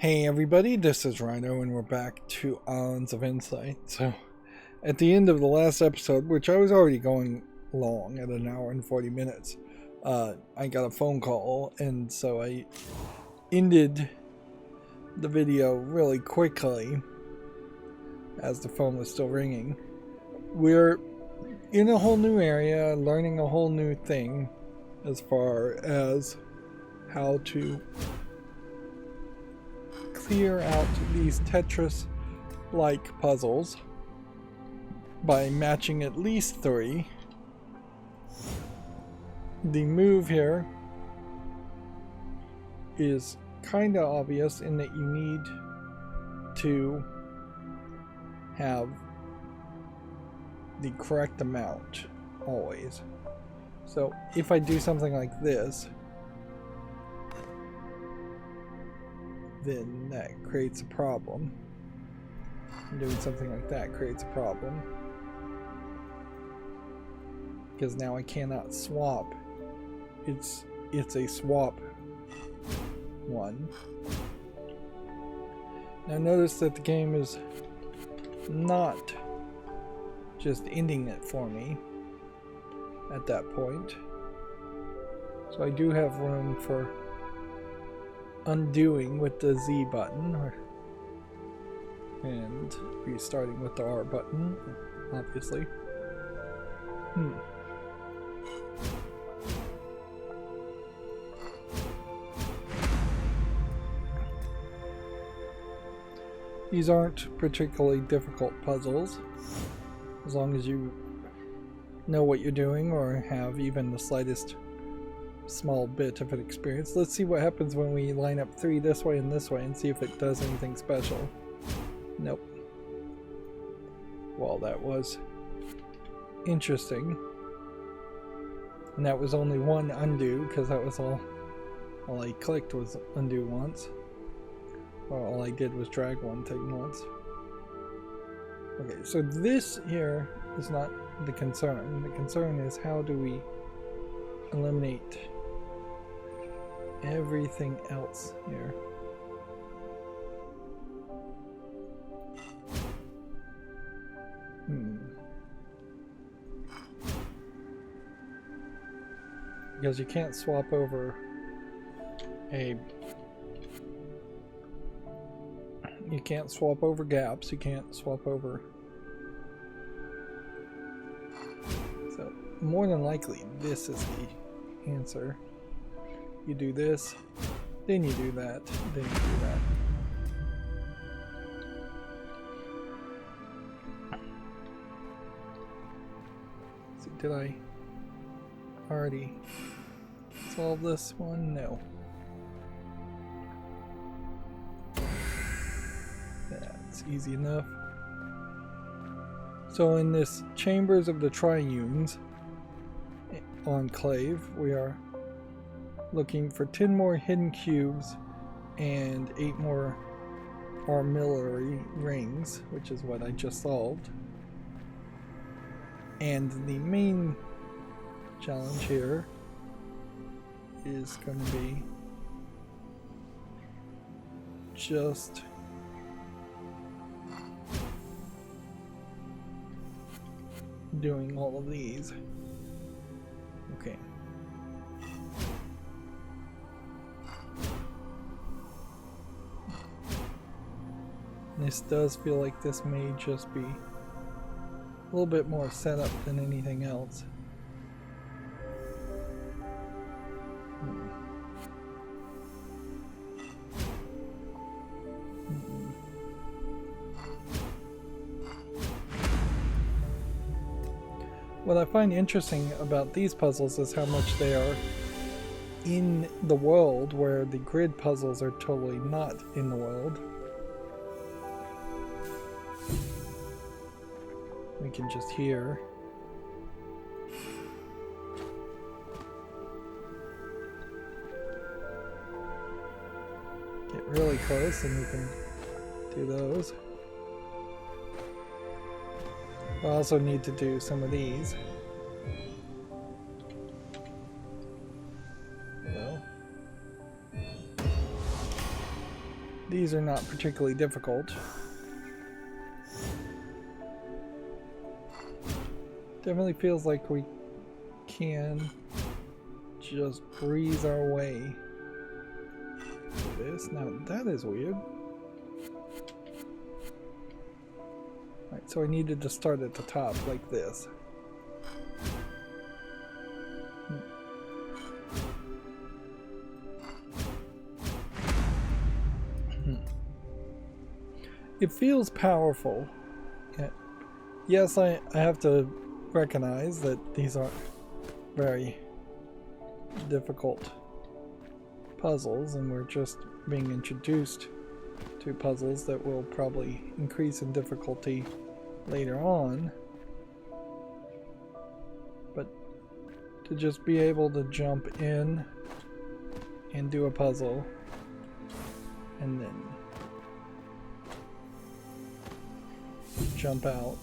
Hey everybody, this is Rydo and we're back to Islands of Insight. So, at the end of the last episode, which I was already going long at an hour and 40 minutes, I got a phone call and so I ended the video really quickly as the phone was still ringing. We're in a whole new area, learning a whole new thing as far as how to clear out these Tetris-like puzzles by matching at least 3. The move here is kind of obvious in that you need to have the correct amount always. So if I do something like this, then that creates a problem. Doing something like that creates a problem. Because now I cannot swap. It's a swap one. Now notice that the game is not just ending it for me at that point. So I do have room for undoing with the Z button and restarting with the R button, obviously. These aren't particularly difficult puzzles, as long as you know what you're doing or have even the slightest small bit of an experience. Let's see what happens when we line up 3 this way and see if it does anything special. Nope. Well, that was interesting. And that was only one undo, because that was all I clicked was undo once. Or all I did was drag one thing once. Okay, so this here is not the concern. The concern is how do we eliminate everything else here. Because you can't swap over you can't swap over gaps, you can't swap over. So more than likely this is the answer. You do this, then you do that, then you do that. So did I already solve this one? No. That's easy enough. So in this Chambers of the Triunes enclave, we are looking for 10 more hidden cubes and 8 more armillary rings, which is what I just solved. And the main challenge here is going to be just doing all of these. Okay. This does feel like this may just be a little bit more setup than anything else. What I find interesting about these puzzles is how much they are in the world, where the grid puzzles are totally not in the world. We can just hear. Get really close and we can do those. I also need to do some of these. these are not particularly difficult. Definitely feels like we can just breeze our way through this. Now that is weird. Alright, so I needed to start at the top like this. It feels powerful. Yes, I have to recognize that these aren't very difficult puzzles, and we're just being introduced to puzzles that will probably increase in difficulty later on. But to just be able to jump in and do a puzzle and then jump out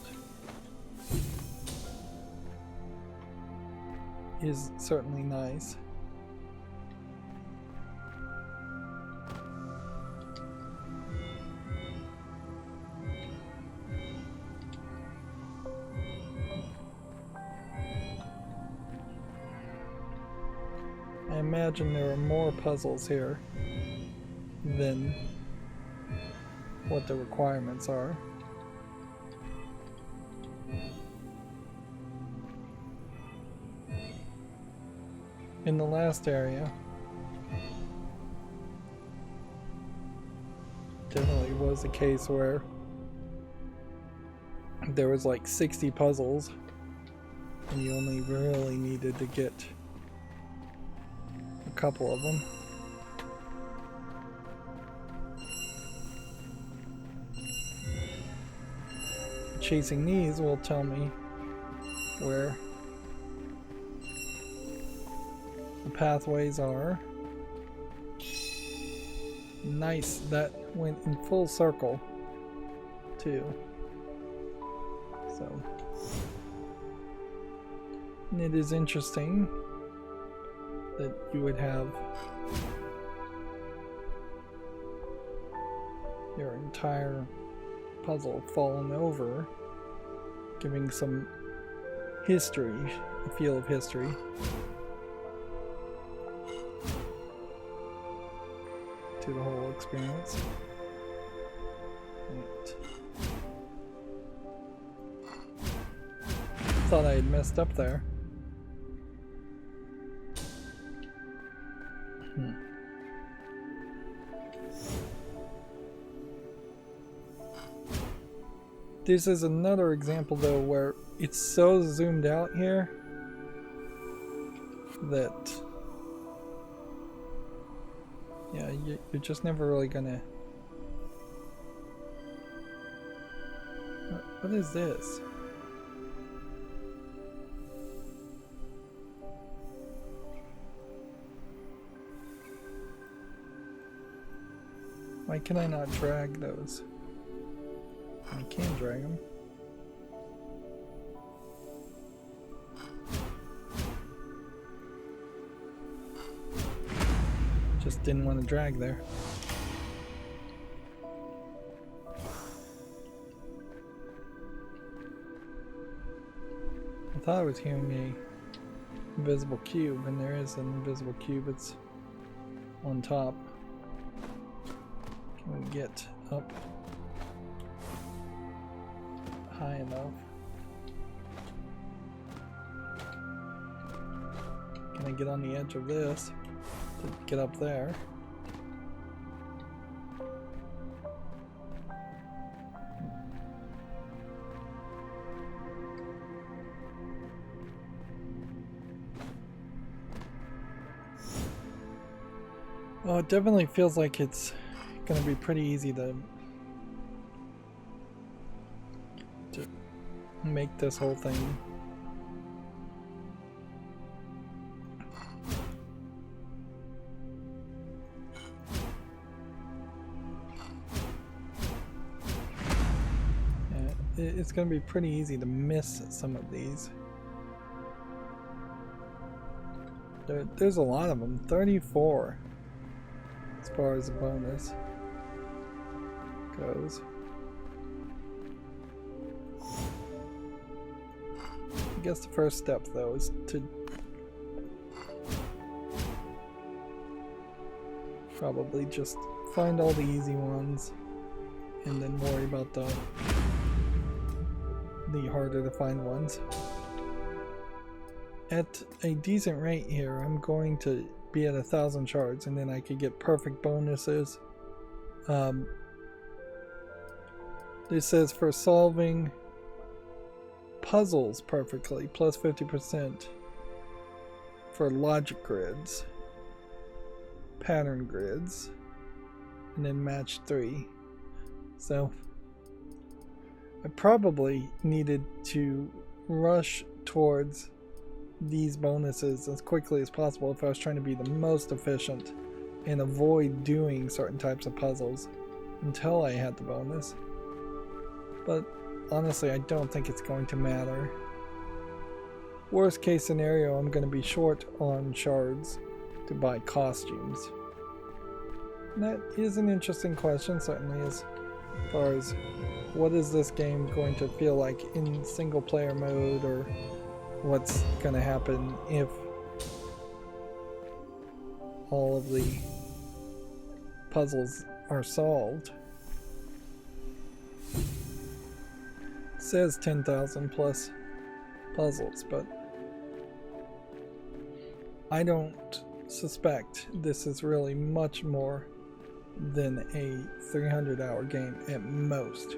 is certainly nice. I imagine there are more puzzles here than what the requirements are. In the last area, definitely was a case where there was like 60 puzzles and you only really needed to get a couple of them. Chasing these will tell me where the pathways are. Nice, that went in full circle too. So, and it is interesting that you would have your entire puzzle fallen over, giving some history, a feel of history. To the whole experience. Right. Thought I had messed up there. This is another example though where it's so zoomed out here that yeah, you're just never really gonna... What is this? Why can I not drag those? I can drag them. Just didn't want to drag there. I thought I was hearing a invisible cube, and there is an invisible cube. It's on top. Can we get up high enough? Can I get on the edge of this to get up there? Oh, it definitely feels like it's gonna be pretty easy to make this whole thing. Yeah, it's gonna be pretty easy to miss some of these. There's a lot of them, 34 as far as a bonus. goes. I guess the first step though is to probably just find all the easy ones and then worry about the harder to find ones. At a decent rate here, I'm going to be at 1,000 shards, and then I could get perfect bonuses. This says for solving puzzles perfectly, plus 50% for logic grids, pattern grids, and then match 3. So I probably needed to rush towards these bonuses as quickly as possible if I was trying to be the most efficient and avoid doing certain types of puzzles until I had the bonus. But honestly, I don't think it's going to matter. Worst case scenario, I'm going to be short on shards to buy costumes. And that is an interesting question, certainly, as far as what is this game going to feel like in single player mode, or what's going to happen if all of the puzzles are solved. It says 10,000 plus puzzles, but I don't suspect this is really much more than a 300-hour game at most,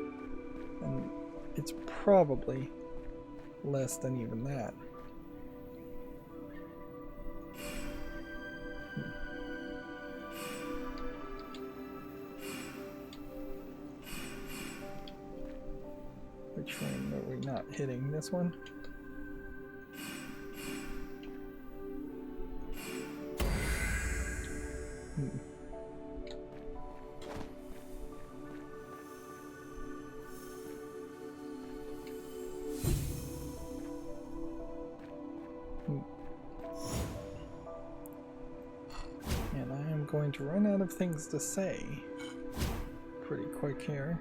and it's probably less than even that. Which one are we not hitting? This one? And I am going to run out of things to say pretty quick here.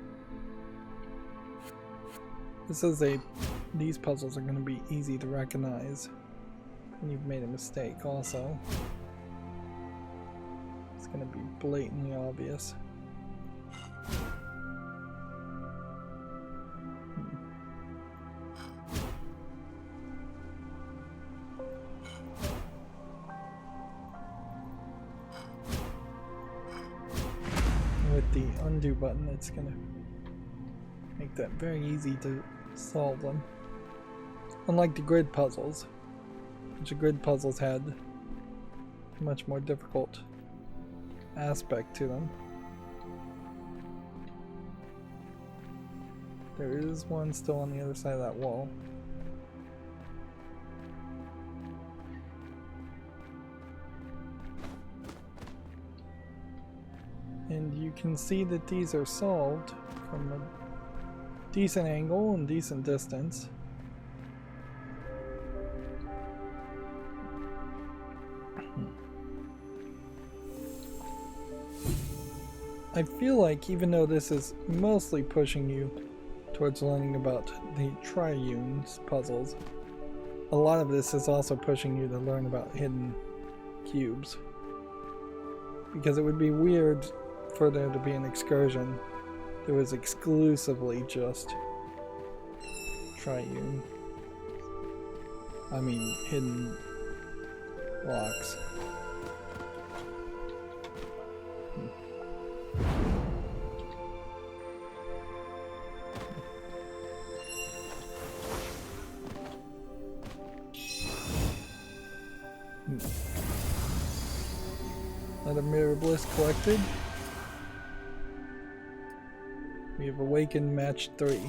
These puzzles are going to be easy to recognize when you've made a mistake also. It's going to be blatantly obvious. With the undo button, it's going to make that very easy to solve them. Unlike the grid puzzles, which the grid puzzles had a much more difficult aspect to them. There is one still on the other side of that wall. And you can see that these are solved from a decent angle and decent distance. I feel like even though this is mostly pushing you towards learning about the triunes puzzles, a lot of this is also pushing you to learn about hidden cubes. Because it would be weird for there to be an excursion that was exclusively just triune. I mean, hidden blocks. Another mirror bliss collected. We have awakened match 3.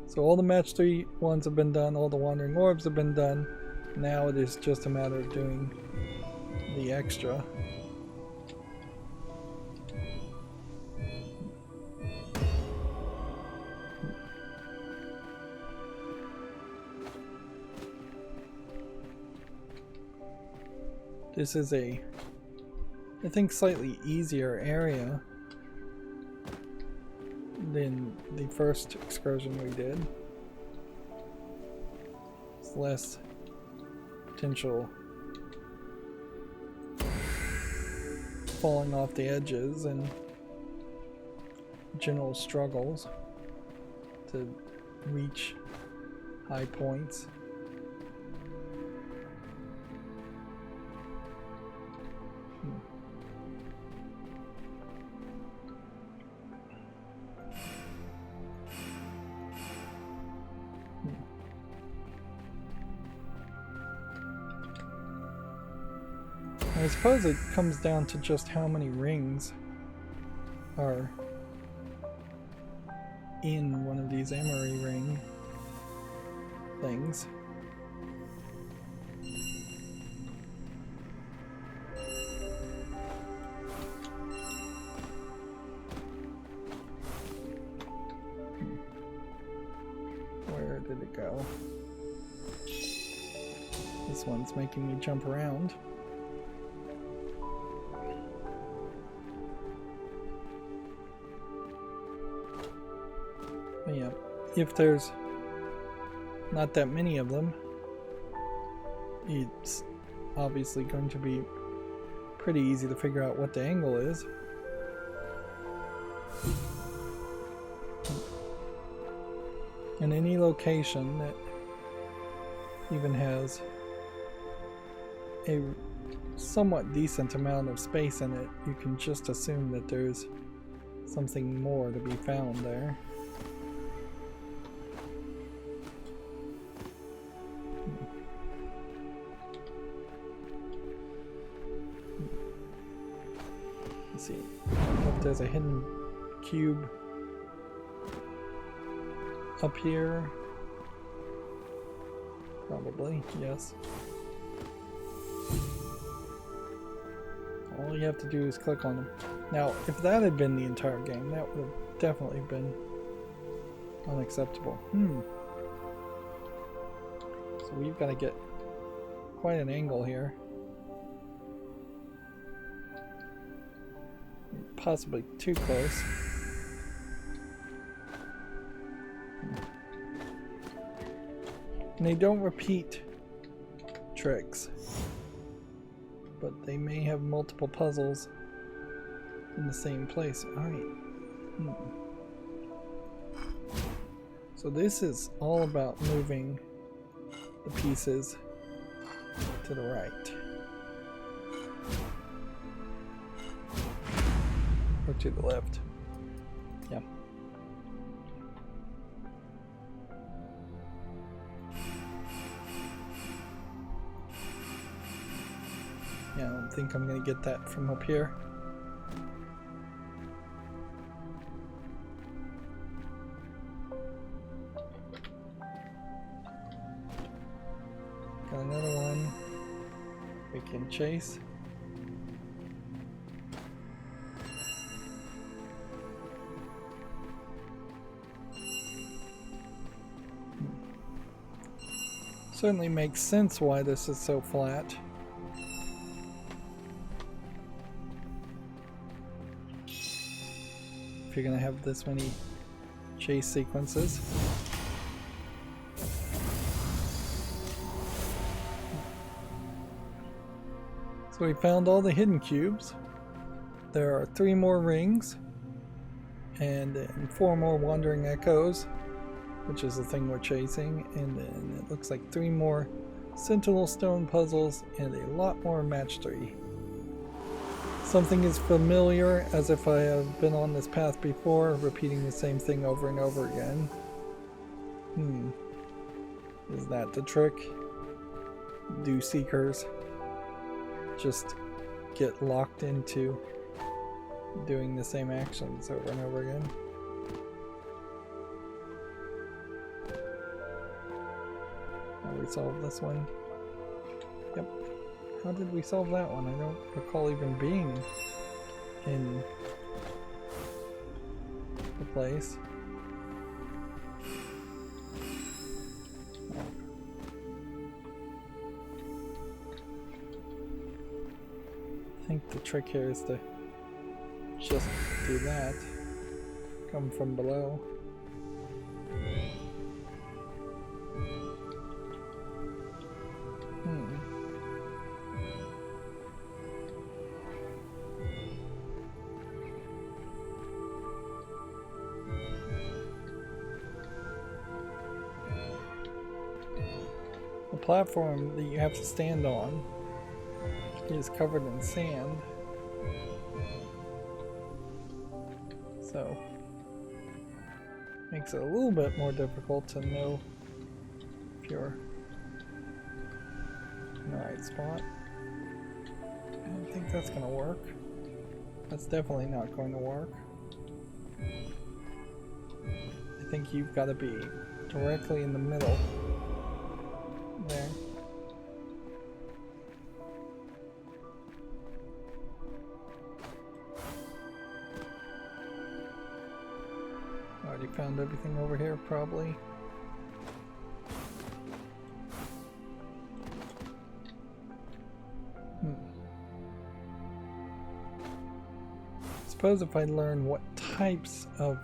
So all the match 3 ones have been done, all the wandering orbs have been done. Now it is just a matter of doing the extra. This is a I think, slightly easier area than the first excursion we did. It's less potential falling off the edges and general struggles to reach high points. I suppose it comes down to just how many rings are in one of these emery ring things. Where did it go? This one's making me jump around. Yeah, if there's not that many of them, it's obviously going to be pretty easy to figure out what the angle is. And any location that even has a somewhat decent amount of space in it, you can just assume that there's something more to be found there. Let's see if there's a hidden cube up here. Probably, yes. All you have to do is click on them. Now, if that had been the entire game, that would have definitely been unacceptable. So we've got to get quite an angle here. Possibly too close. And they don't repeat tricks, but they may have multiple puzzles in the same place. Alright. So this is all about moving the pieces to the right. Or to the left. Yeah. Yeah, I don't think I'm gonna get that from up here. Got another one we can chase. Certainly makes sense why this is so flat. If you're gonna have this many chase sequences. So we found all the hidden cubes. There are 3 more rings and 4 more wandering echoes, which is the thing we're chasing, and then it looks like 3 more sentinel stone puzzles and a lot more match 3. Something is familiar, as if I have been on this path before, repeating the same thing over and over again. Is that the trick? Do seekers just get locked into doing the same actions over and over again? We solved this one. Yep. How did we solve that one? I don't recall even being in the place. I think the trick here is to just do that. Come from below. The platform that you have to stand on is covered in sand, so makes it a little bit more difficult to know if you're in the right spot. I don't think that's going to work. That's definitely not going to work. I think you've got to be directly in the middle there. Already found everything over here, probably. Suppose if I learn what types of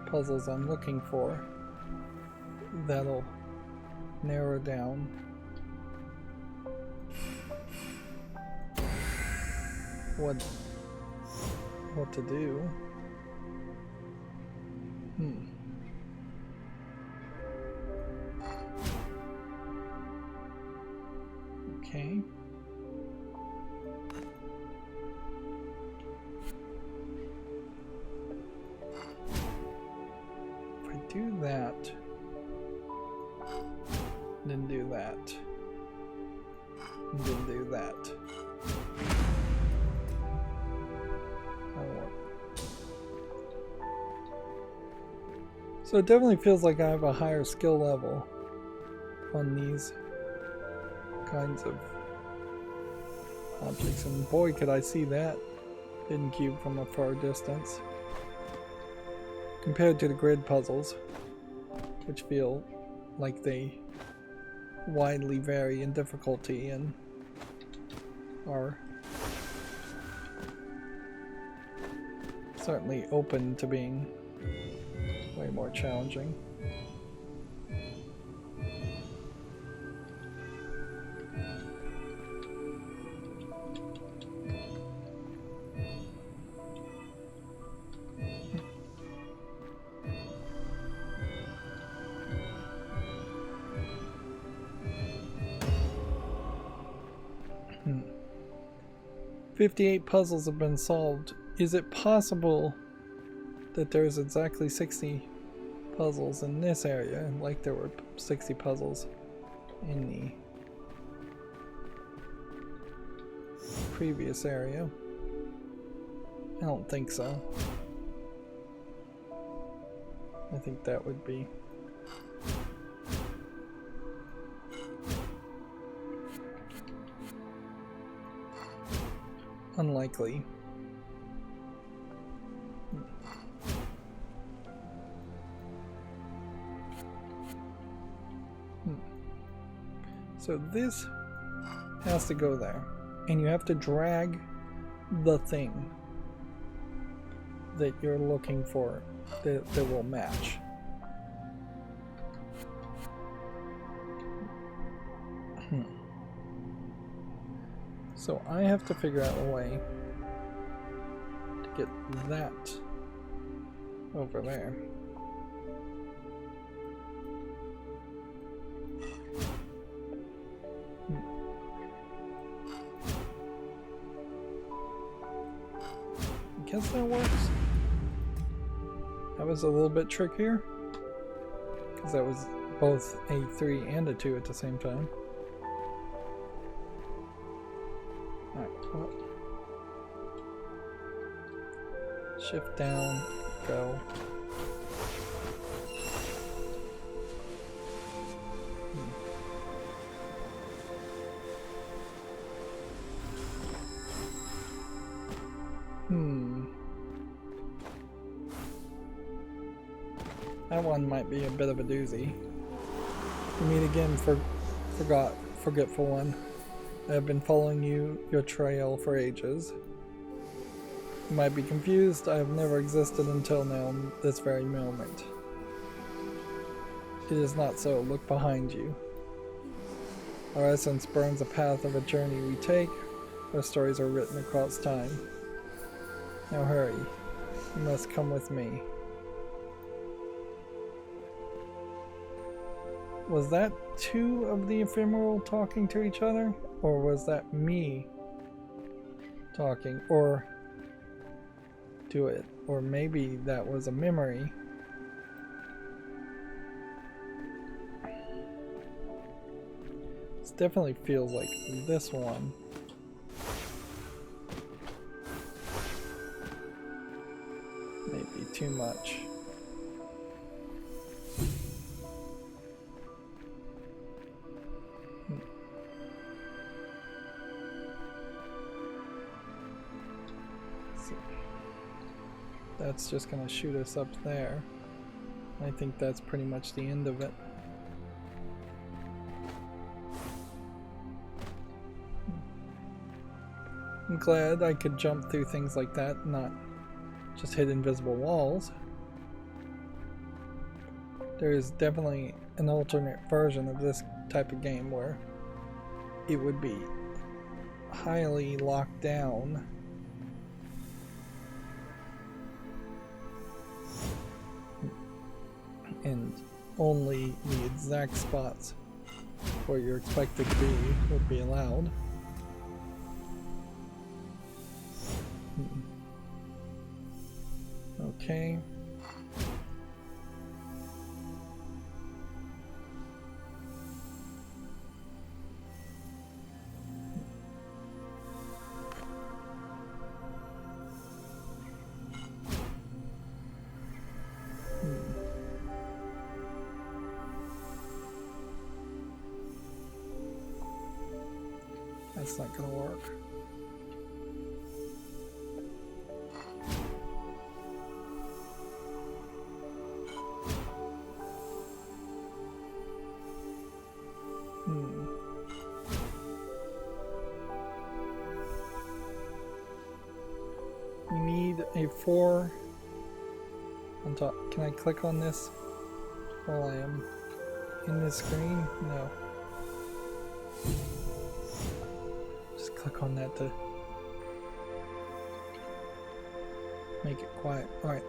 puzzles I'm looking for, that'll narrow down what to do. Okay. If I do that, then do that, and then do that. So it definitely feels like I have a higher skill level on these kinds of objects, and boy could I see that hidden cube from a far distance compared to the grid puzzles, which feel like they widely vary in difficulty and are certainly open to being way more challenging. Hmm. 58 puzzles have been solved. Is it possible that there's exactly 60 puzzles in this area, like there were 60 puzzles in the previous area? I don't think so. I think that would be unlikely. So this has to go there, and you have to drag the thing that you're looking for that will match. So I have to figure out a way to get that over there. I guess that works. That was a little bit trickier, because that was both a 3 and a 2 at the same time. Alright, well, shift down, go. That one might be a bit of a doozy. We meet again for forgetful one. I've been following your trail for ages. You might be confused, I have never existed until now, this very moment. It is not so. Look behind you. Our essence burns the path of a journey we take. Our stories are written across time. Now hurry. You must come with me. Was that two of the ephemeral talking to each other? Or was that me talking? Or do it? Or maybe that was a memory. This definitely feels like this one. Maybe too much. That's just gonna shoot us up there. I think that's pretty much the end of it. I'm glad I could jump through things like that, not just hit invisible walls. There is definitely an alternate version of this type of game where it would be highly locked down. And only the exact spots where you're expected to be would be allowed. Okay. That's not gonna work. You need a 4 on top. Can I click on this while I am in this screen? No. Just click on that to make it quiet. Alright.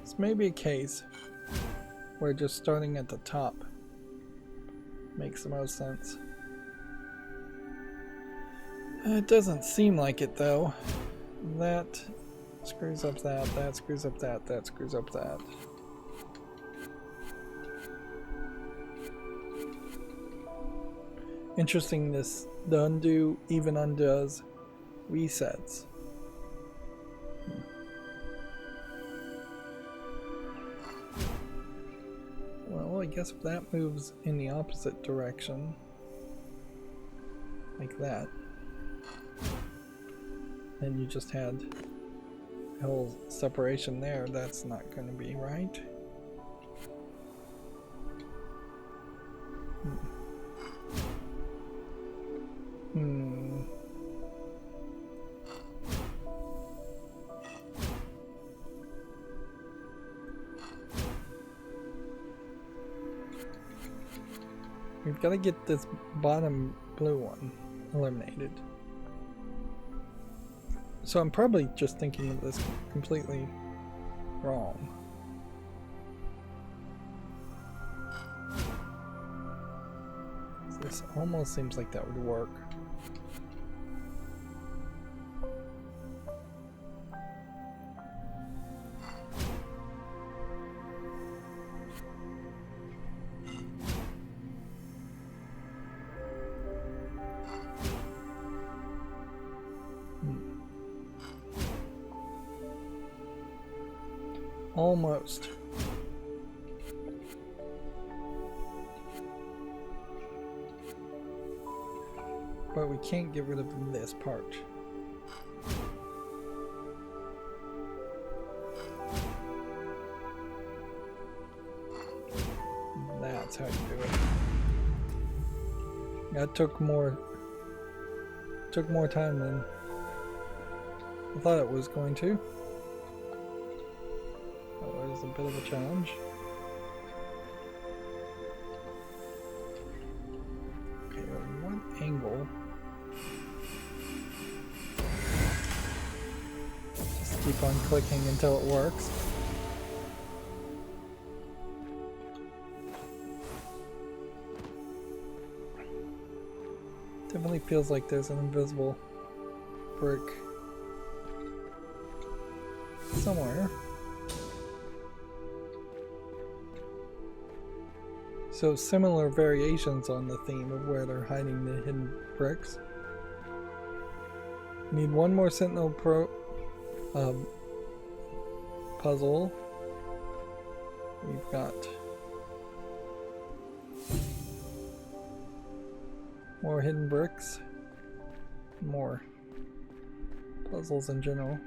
This may be a case where just starting at the top makes the most sense. It doesn't seem like it though. That screws up that, that screws up that, that screws up that. Interesting, the undo even undoes resets. Well, I guess if that moves in the opposite direction, like that, then you just had a whole separation there. That's not going to be right. We've got to get this bottom blue one eliminated. So I'm probably just thinking of this completely wrong. This almost seems like that would work. Almost. But we can't get rid of this part. That's how you do it. That took more time than I thought it was going to. That was a bit of a challenge. Okay, at what angle? Just keep on clicking until it works. Definitely feels like there's an invisible brick somewhere. So similar variations on the theme of where they're hiding the hidden bricks. Need one more Sentinel puzzle. We've got more hidden bricks, more puzzles in general.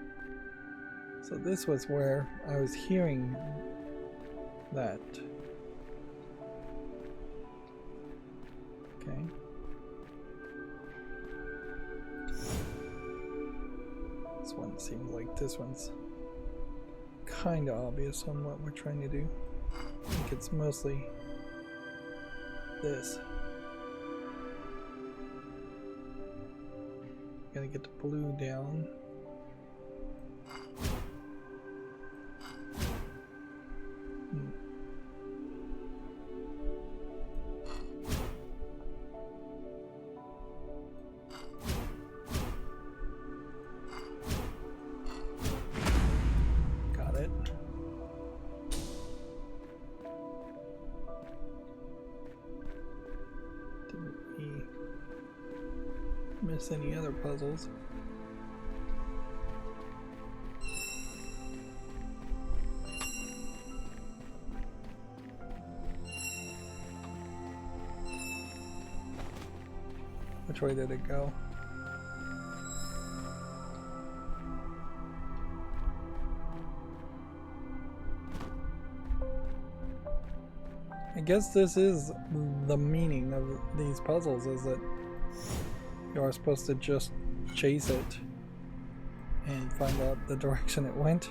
So this was where I was hearing that. Okay. This one seems like this one's kind of obvious on what we're trying to do. I think it's mostly this. Gotta get the blue down. Got it. Didn't miss any other puzzles. Which way did it go? I guess this is the meaning of these puzzles, is that you are supposed to just chase it and find out the direction it went.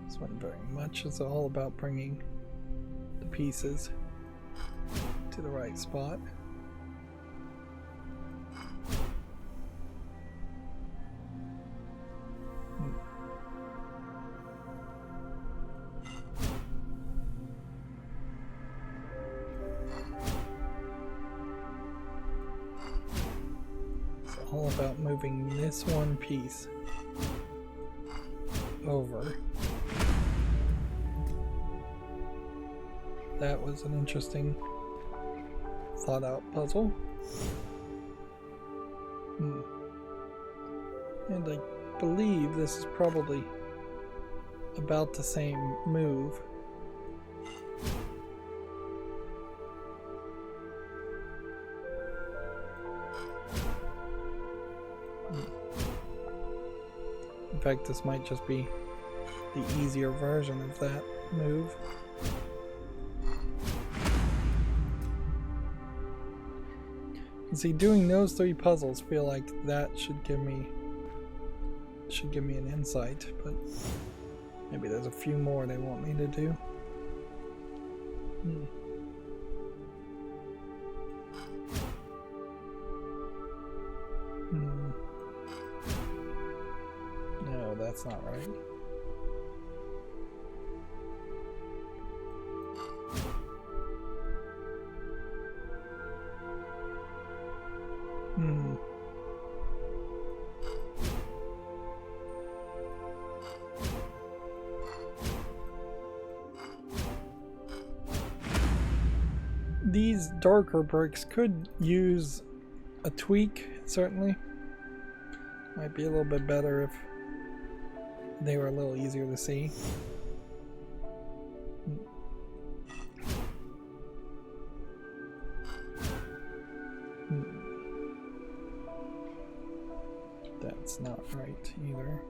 This one very much is all about bringing the pieces to the right spot. All about moving this one piece over. That was an interesting thought out puzzle. And I believe this is probably about the same move. In fact, this might just be the easier version of that move. And see, doing those three puzzles feel like that should give me an insight, but maybe there's a few more they want me to do. No, that's not right. These darker bricks could use a tweak, certainly. Might be a little bit better if they were a little easier to see. That's not right either.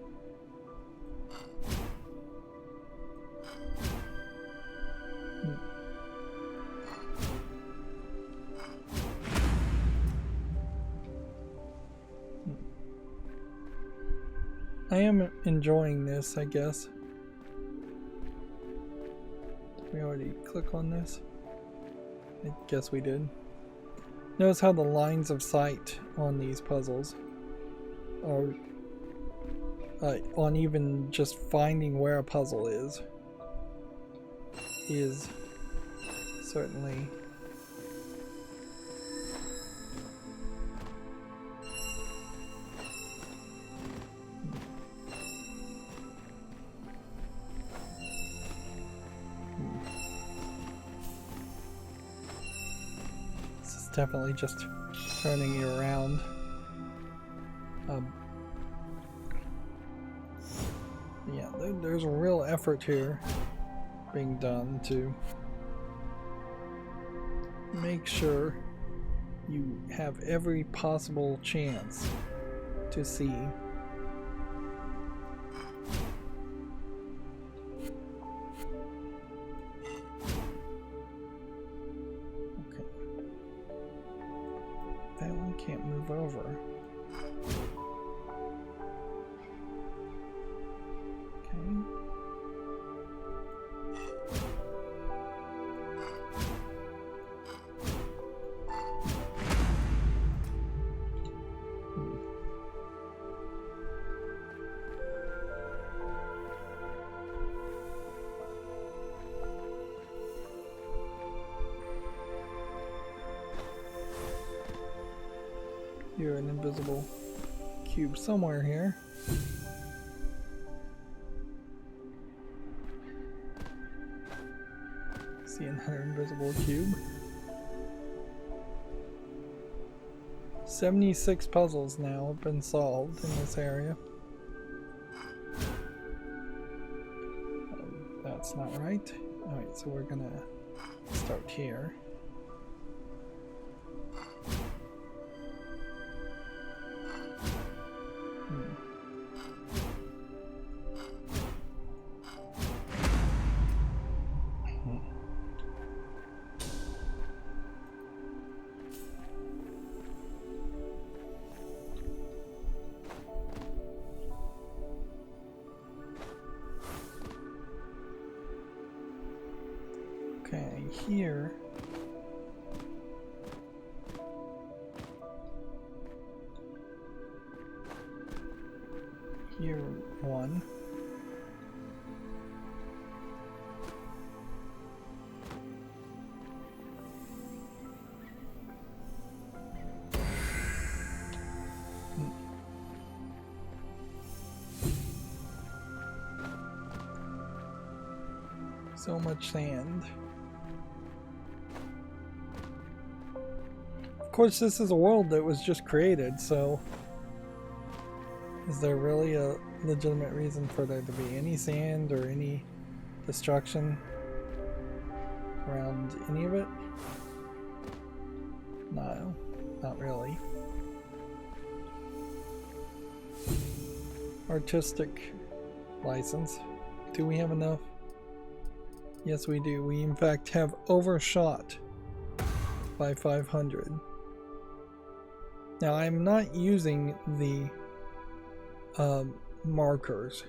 I am enjoying this, I guess. Did we already click on this? I guess we did. Notice how the lines of sight on these puzzles are on even just finding where a puzzle is certainly definitely just turning you around. Yeah, there's a real effort here being done to make sure you have every possible chance to see. Can't move over. Okay. You're an invisible cube somewhere here. See another invisible cube. 76 puzzles now have been solved in this area. That's not right. Alright, so we're gonna start here. Okay, here. Here, one. So much sand. Of course, this is a world that was just created, so is there really a legitimate reason for there to be any sand or any destruction around any of it? No, not really. Artistic license. Do we have enough? Yes, we do. We in fact have overshot by 500. Now I'm not using the markers.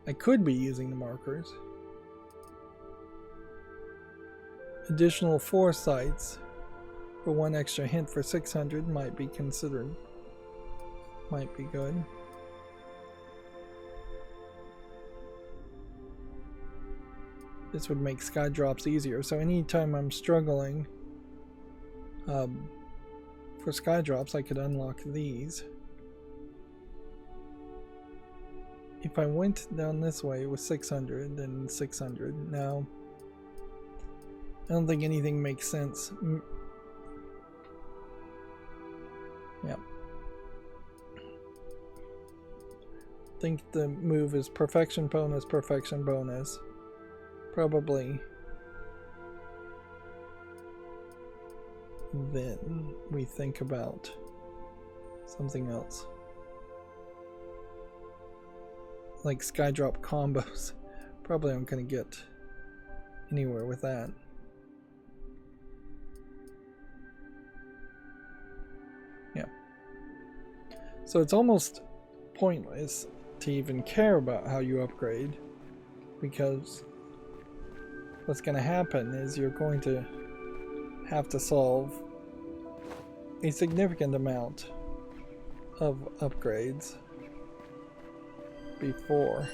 I could be using the markers. Additional foresights for one extra hint for 600 might be considered. Might be good. This would make sky drops easier, so anytime I'm struggling for sky drops, I could unlock these. If I went down this way with 600 and 600, now I don't think anything makes sense. Yep. I think the move is perfection bonus, perfection bonus. Probably. Then we think about something else. like skydrop combos. Probably aren't going to get anywhere with that. Yeah. So it's almost pointless to even care about how you upgrade, because what's going to happen is you're going to have to solve a significant amount of upgrades before.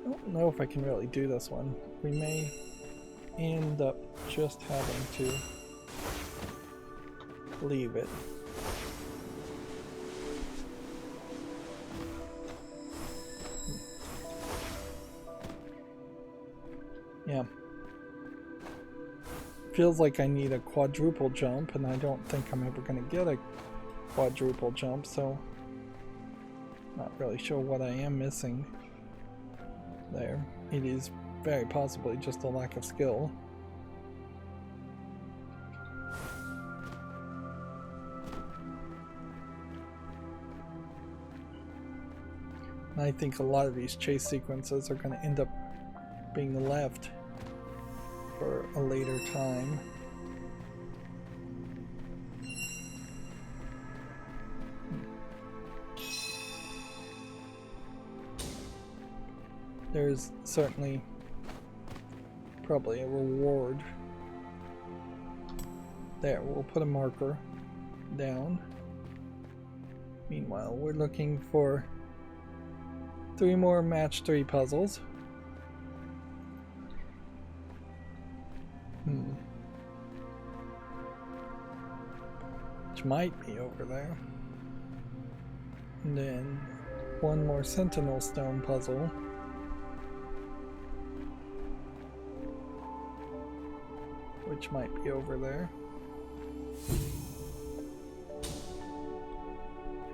I don't know if I can really do this one. We may end up just having to leave it. Yeah. Feels like I need a quadruple jump, and I don't think I'm ever going to get a quadruple jump, so not really sure what I am missing there. It is very possibly just a lack of skill. And I think a lot of these chase sequences are going to end up being left for a later time. There's certainly probably a reward. There, we'll put a marker down. Meanwhile, we're looking for 3 more match 3 puzzles. Which might be over there. And then 1 more sentinel stone puzzle. Which might be over there.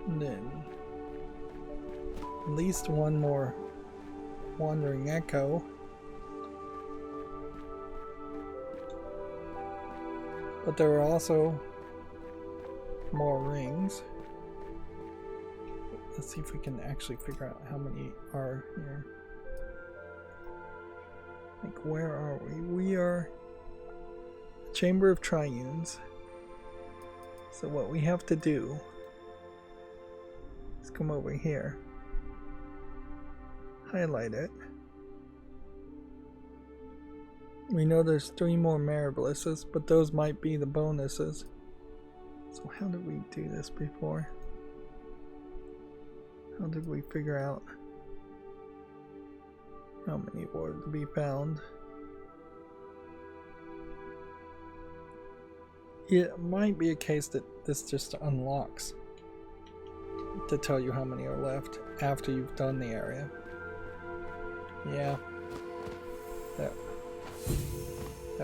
And then at least 1 more wandering echo. But there are also more rings. Let's see if we can actually figure out how many are here. Like, where are we? We are Chamber of Triunes. So what we have to do is come over here, highlight it. We know there's 3 more Marablisses, but those might be the bonuses. So how did we do this before? How did we figure out how many were to be found? It might be a case that this just unlocks to tell you how many are left after you've done the area. Yeah, that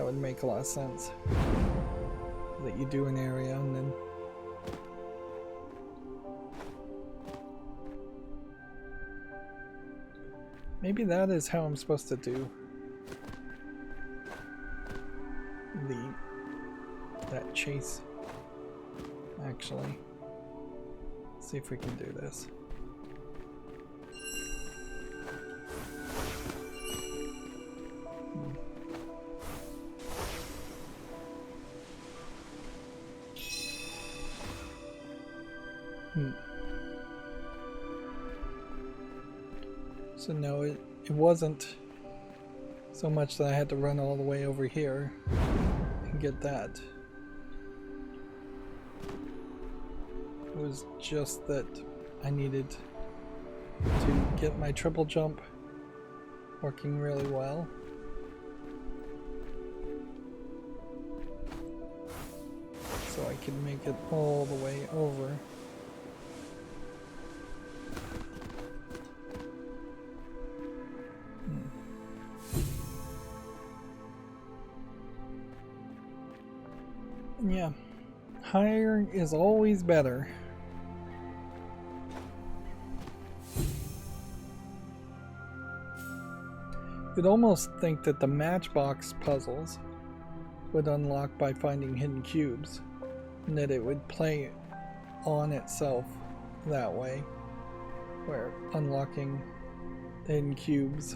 would make a lot of sense. That you do an area and then maybe that is how I'm supposed to do that chase. Actually, let's see if we can do this. So no, it wasn't so much that I had to run all the way over here and get that. It was just that I needed to get my triple jump working really well. So I could make it all the way over. Yeah, higher is always better. You'd almost think that the matchbox puzzles would unlock by finding hidden cubes, and that it would play on itself that way, where unlocking the hidden cubes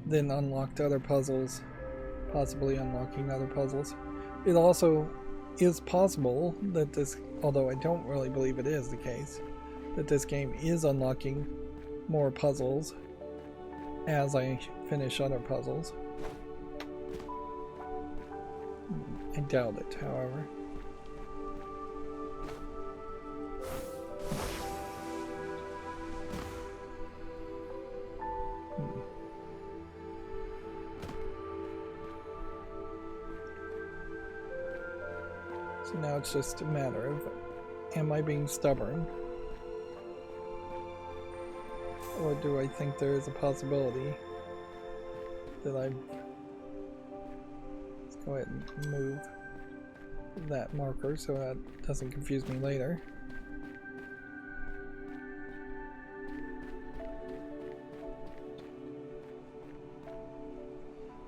then unlocked other puzzles, possibly unlocking other puzzles. It also is possible that this, although I don't really believe it is the case, that this game is unlocking more puzzles as I finish other puzzles. I doubt it, however. So now it's just a matter of, am I being stubborn? Or do I think there is a possibility that let's go ahead and move that marker so that doesn't confuse me later.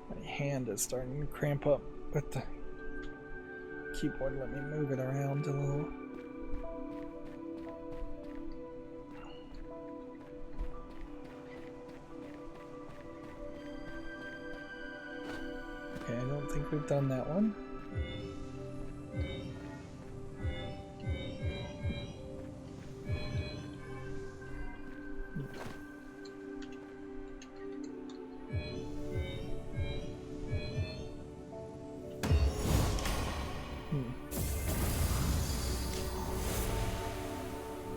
My hand is starting to cramp up with the keyboard. Let me move it around a little. Okay, I don't think we've done that one.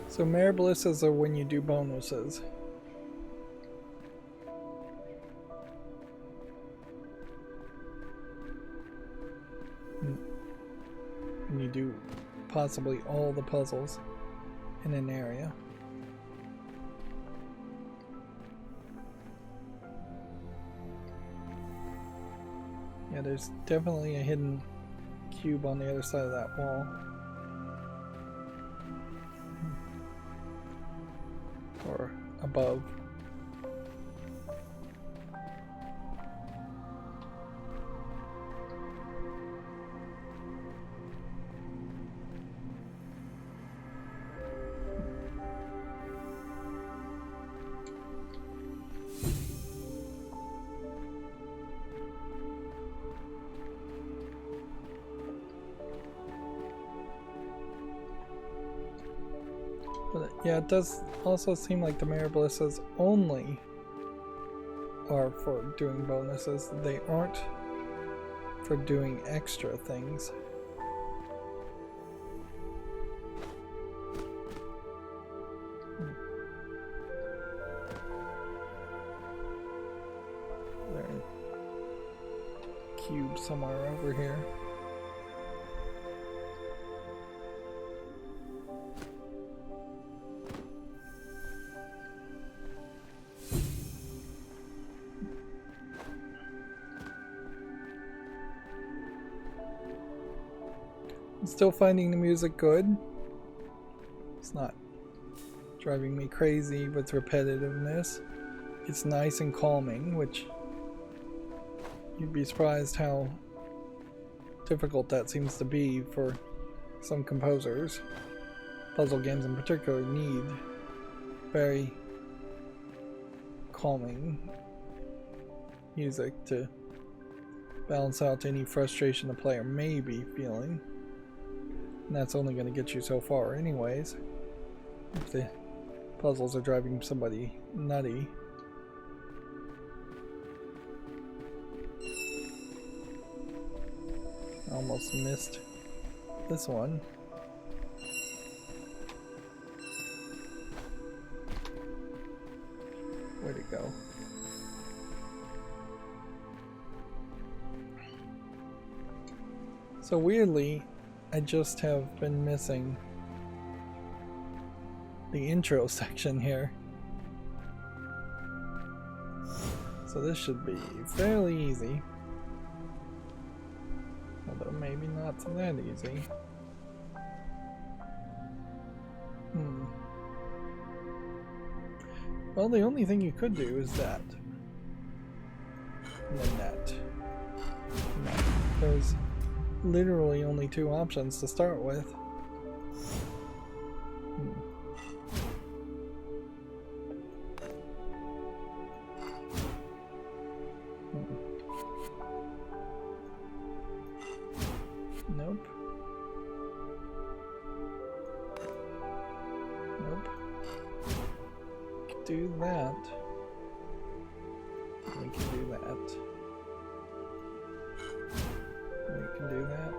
So Marablisses are when you do bonuses. And you do possibly all the puzzles in an area. Yeah, there's definitely a hidden cube on the other side of that wall. Or above. But yeah, it does also seem like the Marablisses only are for doing bonuses. They aren't for doing extra things. There's a cube somewhere over here. Still finding the music good. It's not driving me crazy with repetitiveness. It's nice and calming, which you'd be surprised how difficult that seems to be for some composers. Puzzle games in particular need very calming music to balance out any frustration the player may be feeling. And that's only going to get you so far anyways. If the puzzles are driving somebody nutty. Almost missed this one. Where'd it go? So weirdly, I just have been missing the intro section here. So this should be fairly easy. Although maybe not that easy. Well, the only thing you could do is that. and then that. No, there's literally only two options to start with. Nope. Nope. Do that. We can do that. We can do that.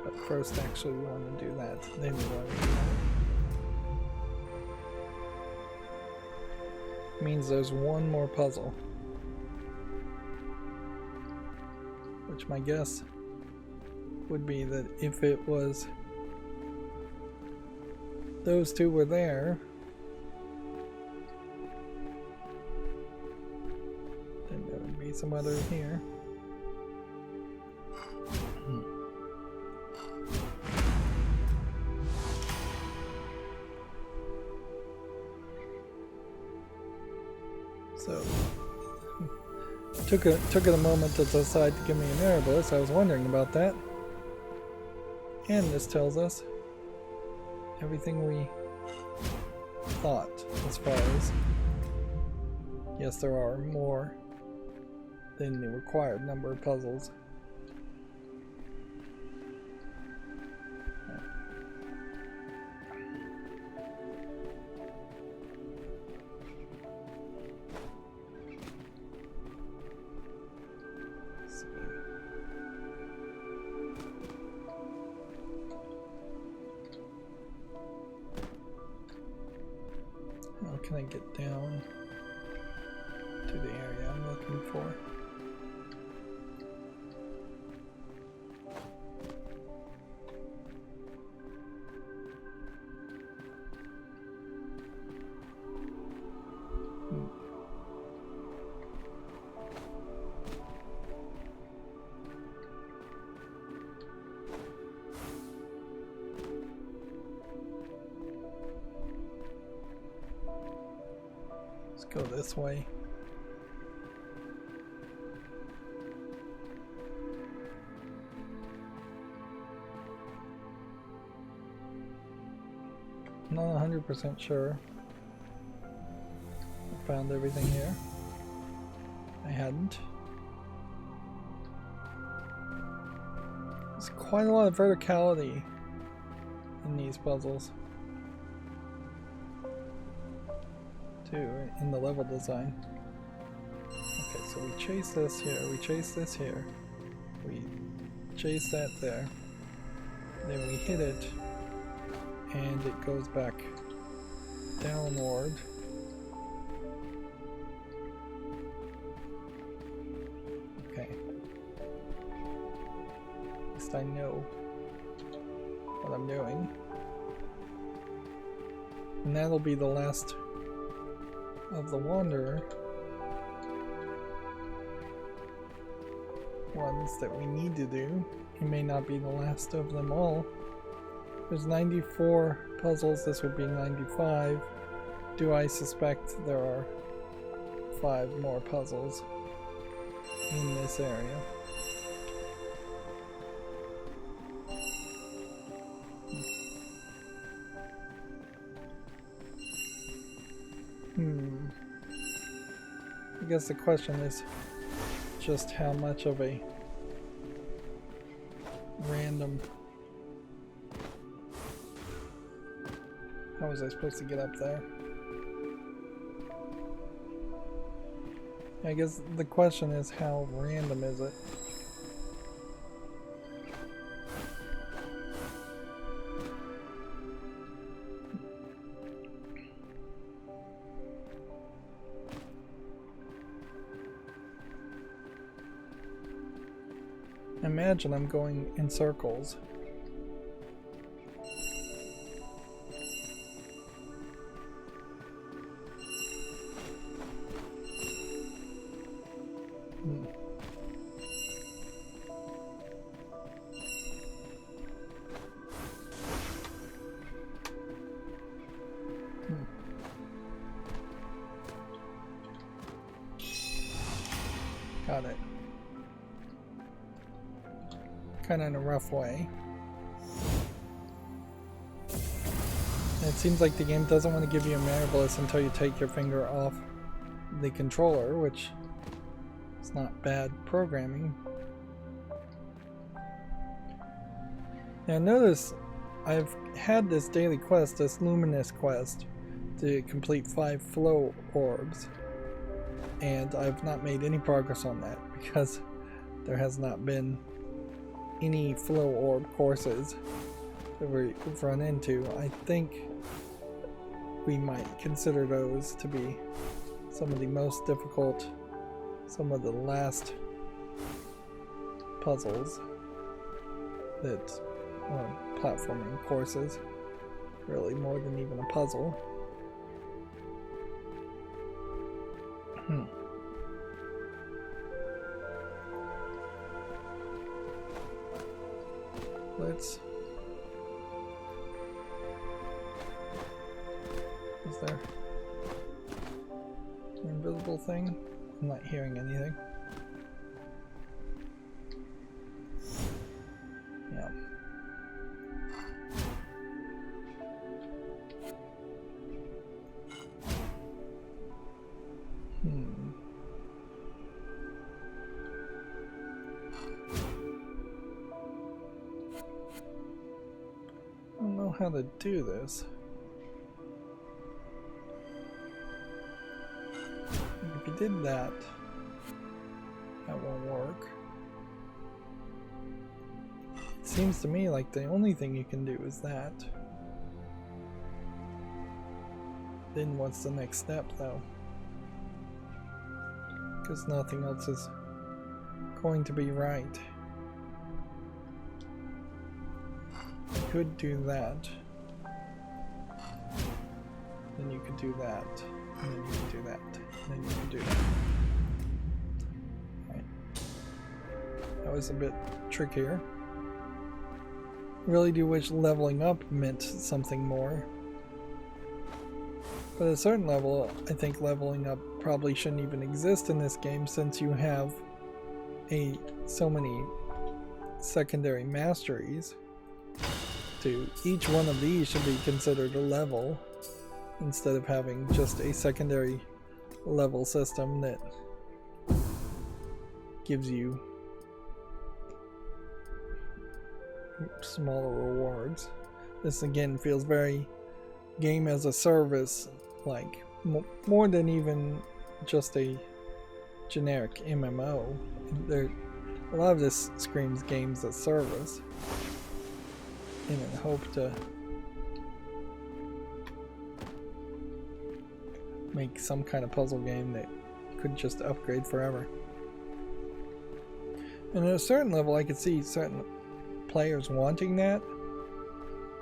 But first, actually, we want to do that. Then we want to do that. Means there's one more puzzle. Which my guess would be that if it was those two were there, then there would be some other here. So took it a moment to decide to give me an error bliss. I was wondering about that. And this tells us everything we thought as far as, yes, there are more than the required number of puzzles. How can I get down to the area I'm looking for? Go this way. Not 100% sure. I found everything here. I hadn't. There's quite a lot of verticality in these puzzles. Too, in the level design. Okay, so we chase this here, we chase this here, we chase that there, then we hit it, and it goes back downward. Okay. At least I know what I'm doing. And that'll be the last of the Wanderer ones that we need to do. It may not be the last of them all. There's 94 puzzles, this would be 95. Do I suspect there are 5 more puzzles in this area? I guess the question is just how much of a random... How was I supposed to get up there? I guess the question is how random is it? Imagine I'm going in circles. kind of in a rough way. And it seems like the game doesn't want to give you a mana bliss until you take your finger off the controller, which is not bad programming. Now notice I've had this daily quest, this luminous quest, to complete 5 flow orbs, and I've not made any progress on that because there has not been any flow orb courses that we've run into. I think we might consider those to be some of the most difficult, some of the last puzzles that are platforming courses, really more than even a puzzle. Let's... Is there an invisible thing? I'm not hearing anything. Yeah. I don't know how to do this. If you did that, that won't work. It seems to me like the only thing you can do is that. Then what's the next step though? Because nothing else is going to be right. You could do that. Then you could do that. And then you could do that. And then you could do that. Right. That was a bit trickier. Really do wish leveling up meant something more. But at a certain level, I think leveling up probably shouldn't even exist in this game, since you have so many secondary masteries. Each one of these should be considered a level, instead of having just a secondary level system that gives you smaller rewards. This again feels very game as a service, like more than even just a generic MMO. A lot of this screams games as service, in a hope to make some kind of puzzle game that could just upgrade forever. And at a certain level, I could see certain players wanting that.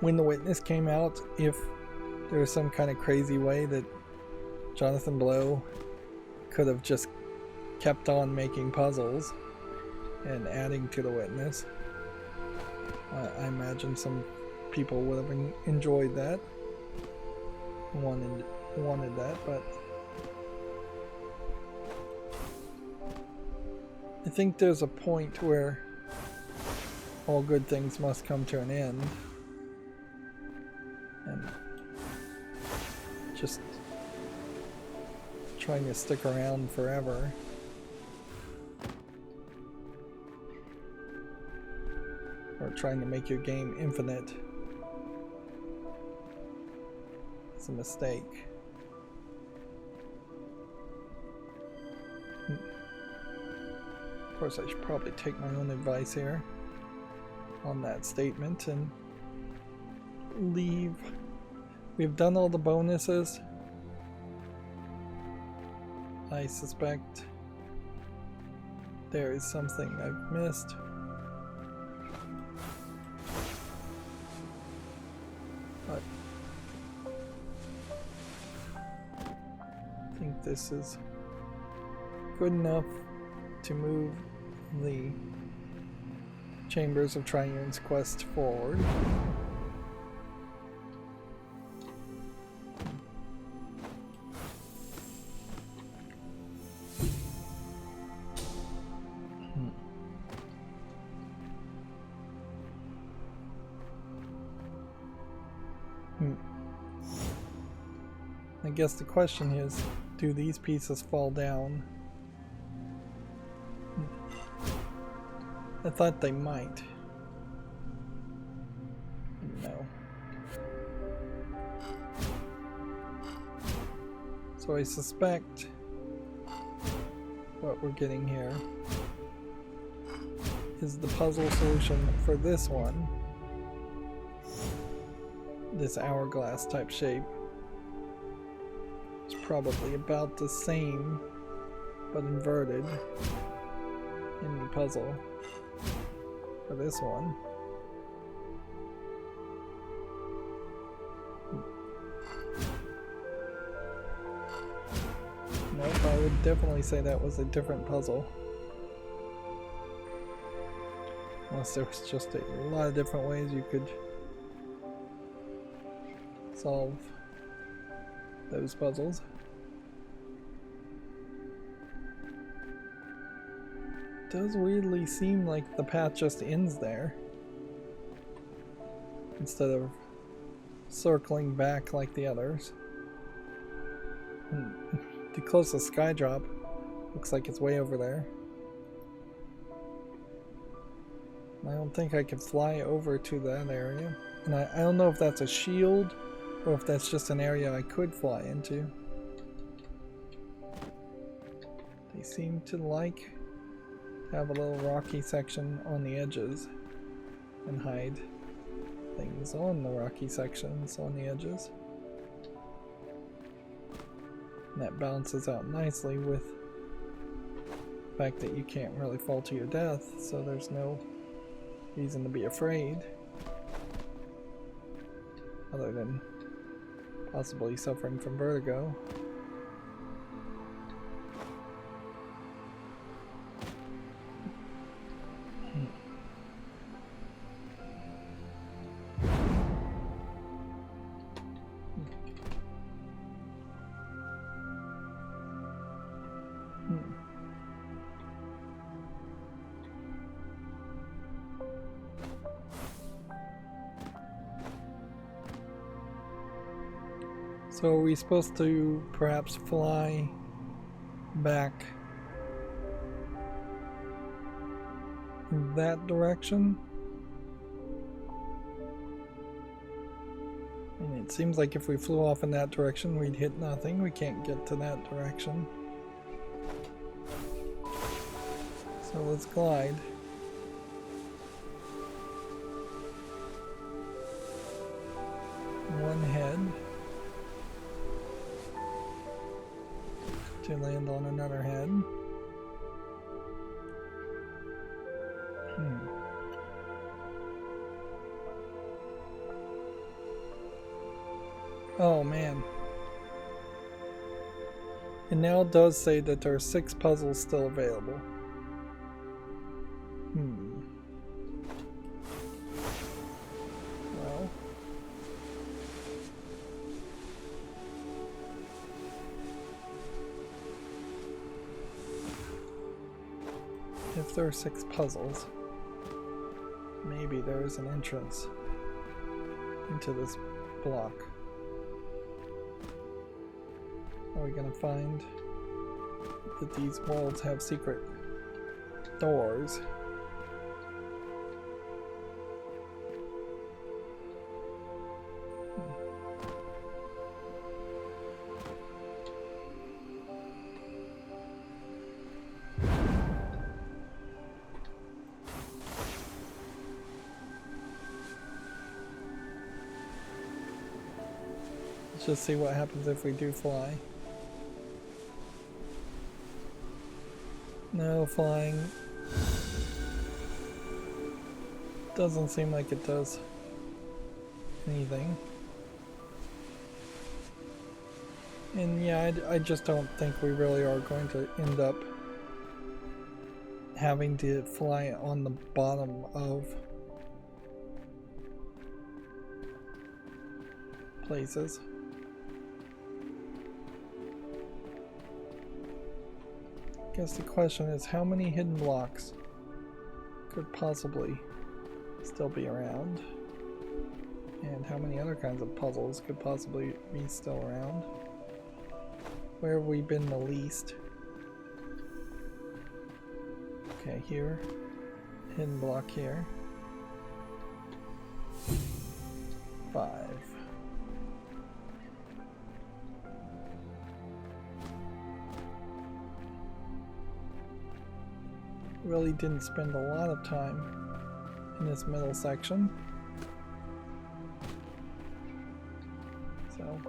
When The Witness came out, if there was some kind of crazy way that Jonathan Blow could have just kept on making puzzles and adding to The Witness, I imagine some people would have enjoyed that, wanted that, but I think there's a point where all good things must come to an end, and just trying to stick around forever or trying to make your game infinite is a mistake. Of course, I should probably take my own advice here on that statement and leave. We've done all the bonuses. I suspect there is something I've missed. But I think this is good enough to move the Chambers of Triune's quest forward. I guess the question is, do these pieces fall down? I thought they might. No. So I suspect what we're getting here is the puzzle solution for this one. This hourglass type shape. It's probably about the same, but inverted in the puzzle for this one. Nope, I would definitely say that was a different puzzle. Unless there was just a lot of different ways you could solve those puzzles. It does weirdly seem like the path just ends there, instead of circling back like the others. The closest sky drop looks like it's way over there. I don't think I could fly over to that area. And I don't know if that's a shield or if that's just an area I could fly into. They seem to like to have a little rocky section on the edges and hide things on the rocky sections on the edges. And that balances out nicely with the fact that you can't really fall to your death, so there's no reason to be afraid. Other than possibly suffering from vertigo. So are we supposed to perhaps fly back in that direction? I mean, it seems like if we flew off in that direction, we'd hit nothing. We can't get to that direction. So let's glide. One head. To land on another head. Oh man. It now does say that there are 6 puzzles still available. Well. If there are 6 puzzles, maybe there is an entrance into this block. Are we gonna find that these walls have secret doors? Let's just see what happens if we do fly. No flying. Doesn't seem like it does anything. And yeah, I just don't think we really are going to end up having to fly on the bottom of places. I guess the question is, how many hidden blocks could possibly still be around And how many other kinds of puzzles could possibly be still around? Where have we been the least? Okay, here. Hidden block here. 5. Really didn't spend a lot of time in this middle section. So,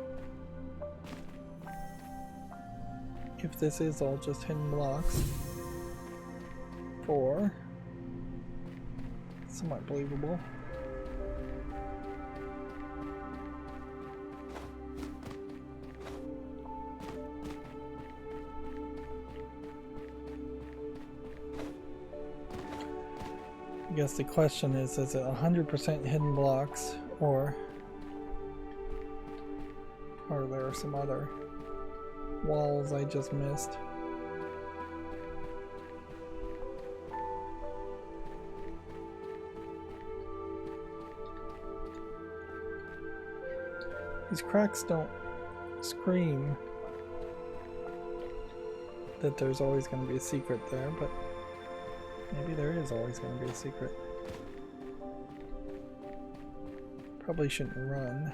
if this is all just hidden blocks, 4, somewhat believable. I guess the question is it 100% hidden blocks, or are there some other walls I just missed? These cracks don't scream that there's always going to be a secret there, but maybe there is always going to be a secret. Probably shouldn't run.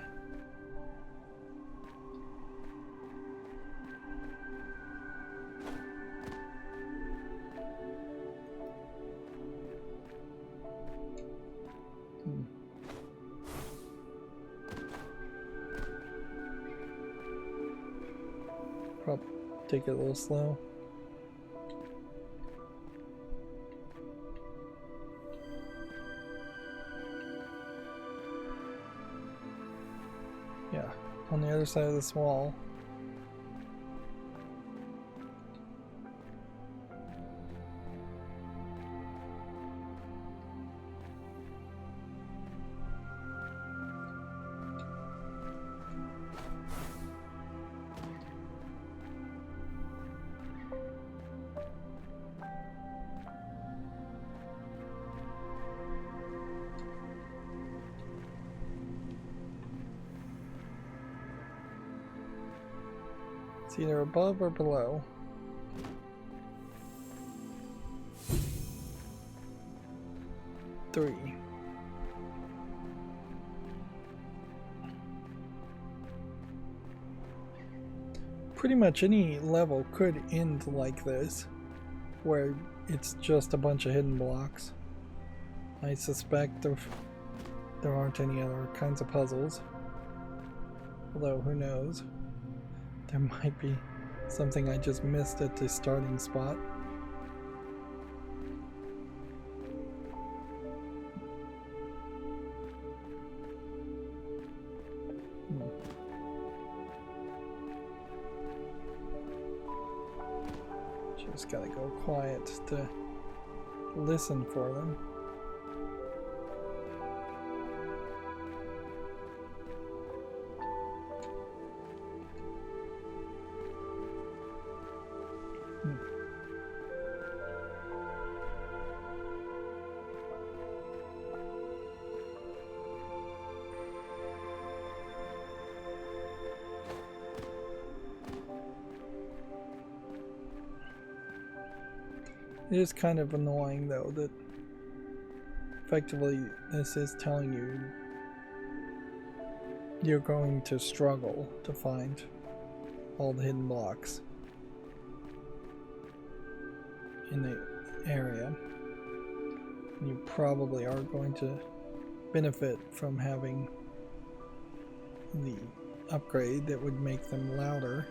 Probably take it a little slow. Yeah, on the other side of this wall. It's either above or below. Three. Pretty much any level could end like this, where it's just a bunch of hidden blocks. I suspect there aren't any other kinds of puzzles, although who knows. There might be something I just missed at the starting spot. Just gotta go quiet to listen for them. It is kind of annoying though that effectively this is telling you you're going to struggle to find all the hidden blocks in the area. You probably are going to benefit from having the upgrade that would make them louder.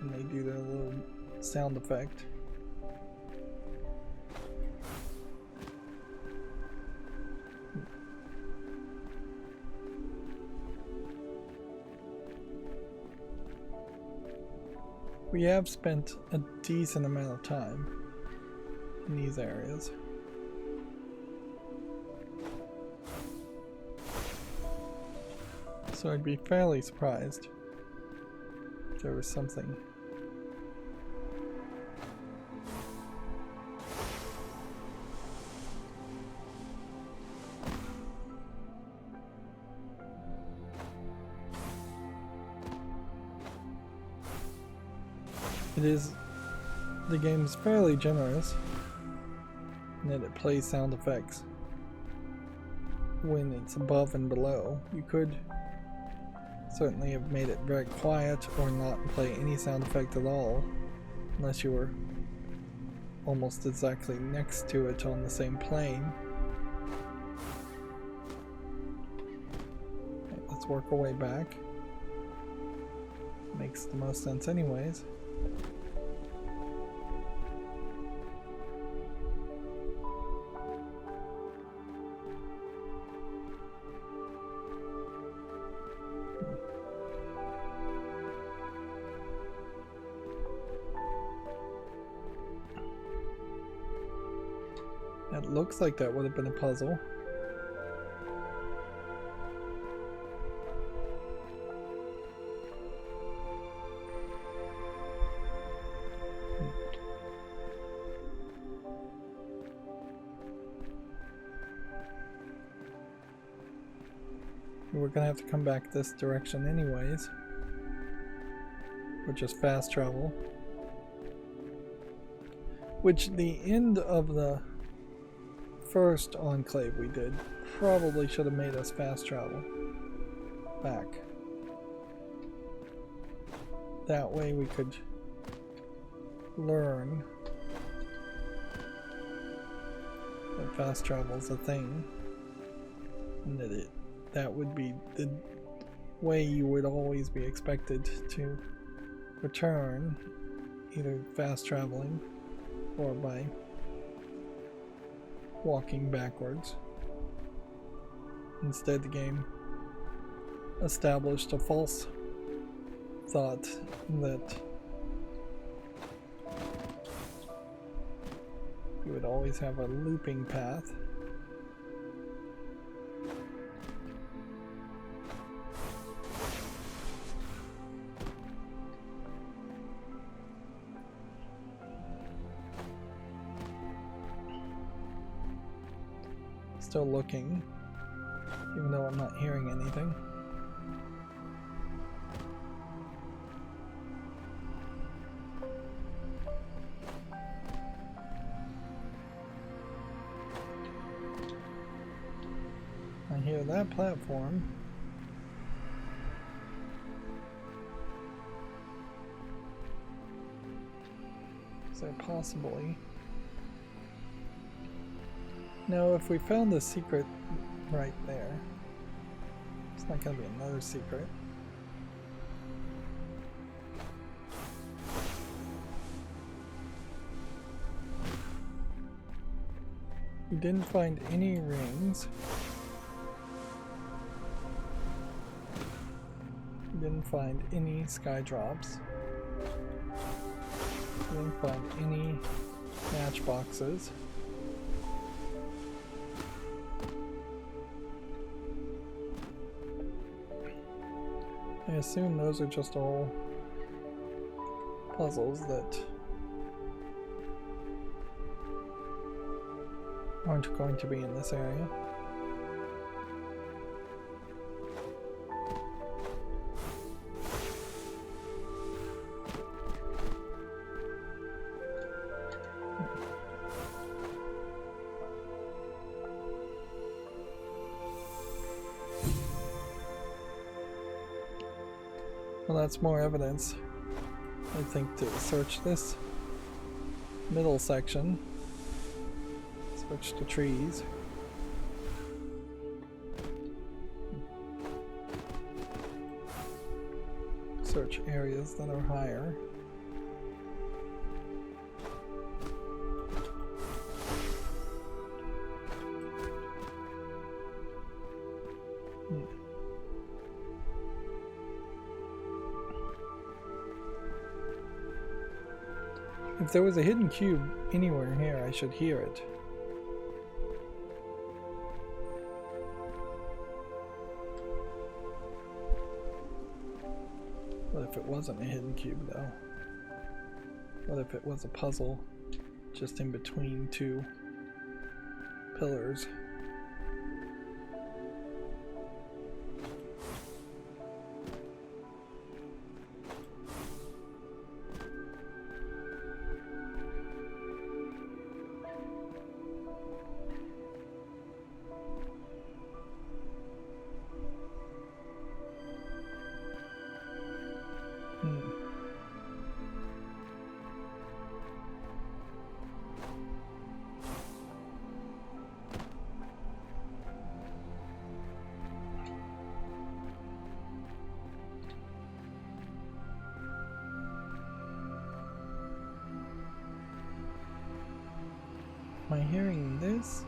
And they do their little sound effect. We have spent a decent amount of time in these areas. So I'd be fairly surprised if there was something. the game's fairly generous in that it plays sound effects when it's above and below. You could certainly have made it very quiet or not play any sound effect at all, unless you were almost exactly next to it on the same plane. Okay, let's work our way back. Makes the most sense anyways. It looks like that would have been a puzzle. We're gonna have to come back this direction anyways, which is fast travel. Which the end of the first enclave we did probably should have made us fast travel back. That way we could learn that fast travel is a thing, and that would be the way you would always be expected to return, either fast traveling or by walking backwards. Instead, the game established a false thought that you would always have a looping path. Still looking, even though I'm not hearing anything. I hear that platform. Is there possibly? No, if we found the secret right there, it's not going to be another secret. We didn't find any rings. We didn't find any sky drops. We didn't find any matchboxes. I assume those are just all puzzles that aren't going to be in this area. Well, that's more evidence, I think, to search this middle section. Switch to trees. Search areas that are higher. If there was a hidden cube anywhere here, I should hear it. What if it wasn't a hidden cube, though? What if it was a puzzle just in between two pillars? Am I hearing this?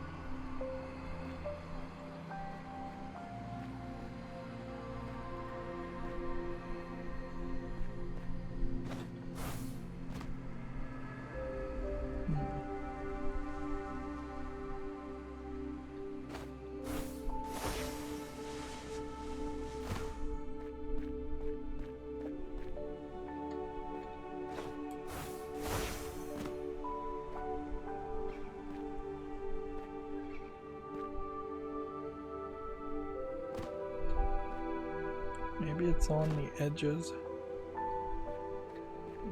Maybe it's on the edges.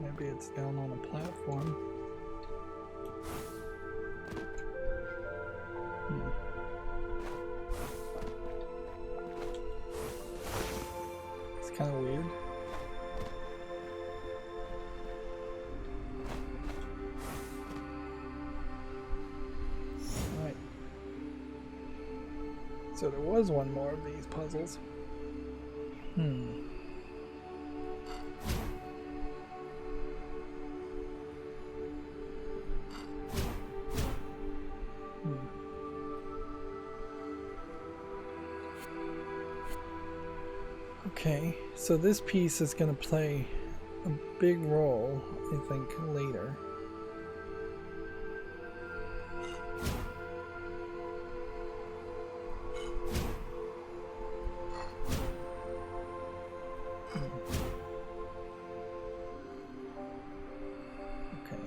Maybe it's down on a platform. It's kind of weird. Right. So there was one more of these puzzles. Okay, so this piece is going to play a big role, I think, later. Okay.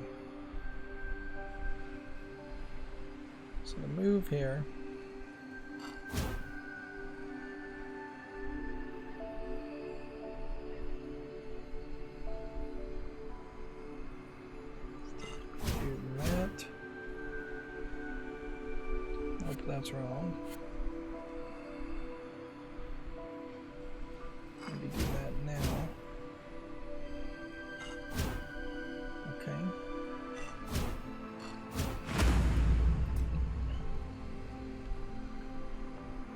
So the move here. That's wrong. Maybe do that now. Okay.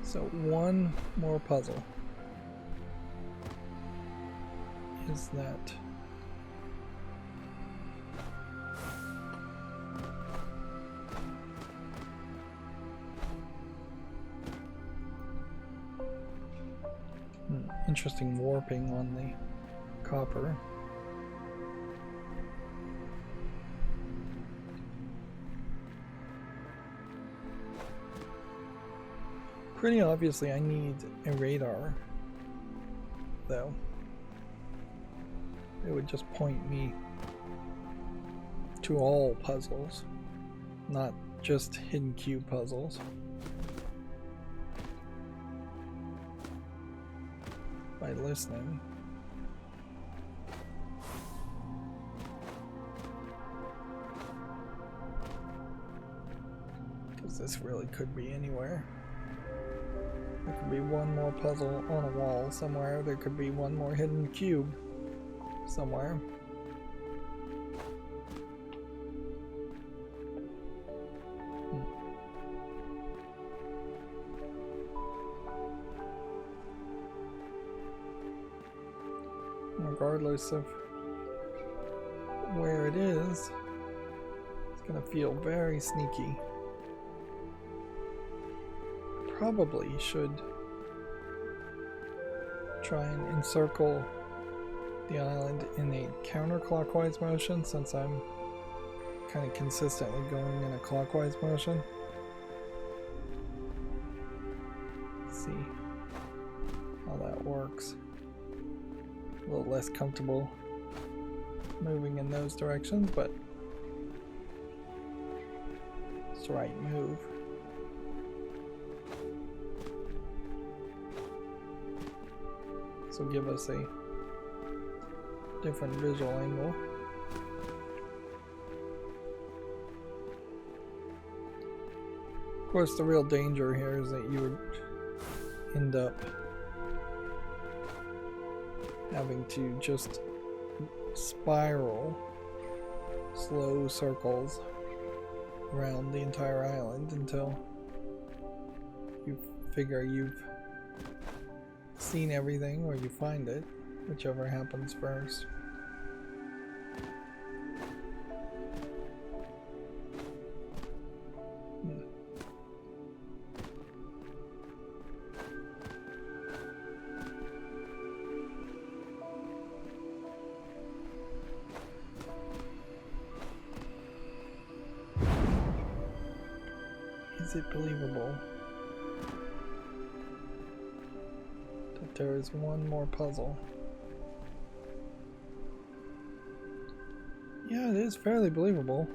So one more puzzle. Is that interesting warping on the copper. Pretty obviously I need a radar, though. It would just point me to all puzzles, not just hidden cube puzzles. By listening. Because this really could be anywhere. There could be one more puzzle on a wall somewhere. There could be one more hidden cube somewhere. Regardless of where it is, it's gonna feel very sneaky. Probably should try and encircle the island in a counterclockwise motion, since I'm kind of consistently going in a clockwise motion. Let's see how that works. A little less comfortable moving in those directions, but it's the right move. So give us a different visual angle. Of course, the real danger here is that you would end up having to just spiral slow circles around the entire island until you figure you've seen everything, or you find it, whichever happens first. Is it believable that there is one more puzzle? Yeah, it is fairly believable.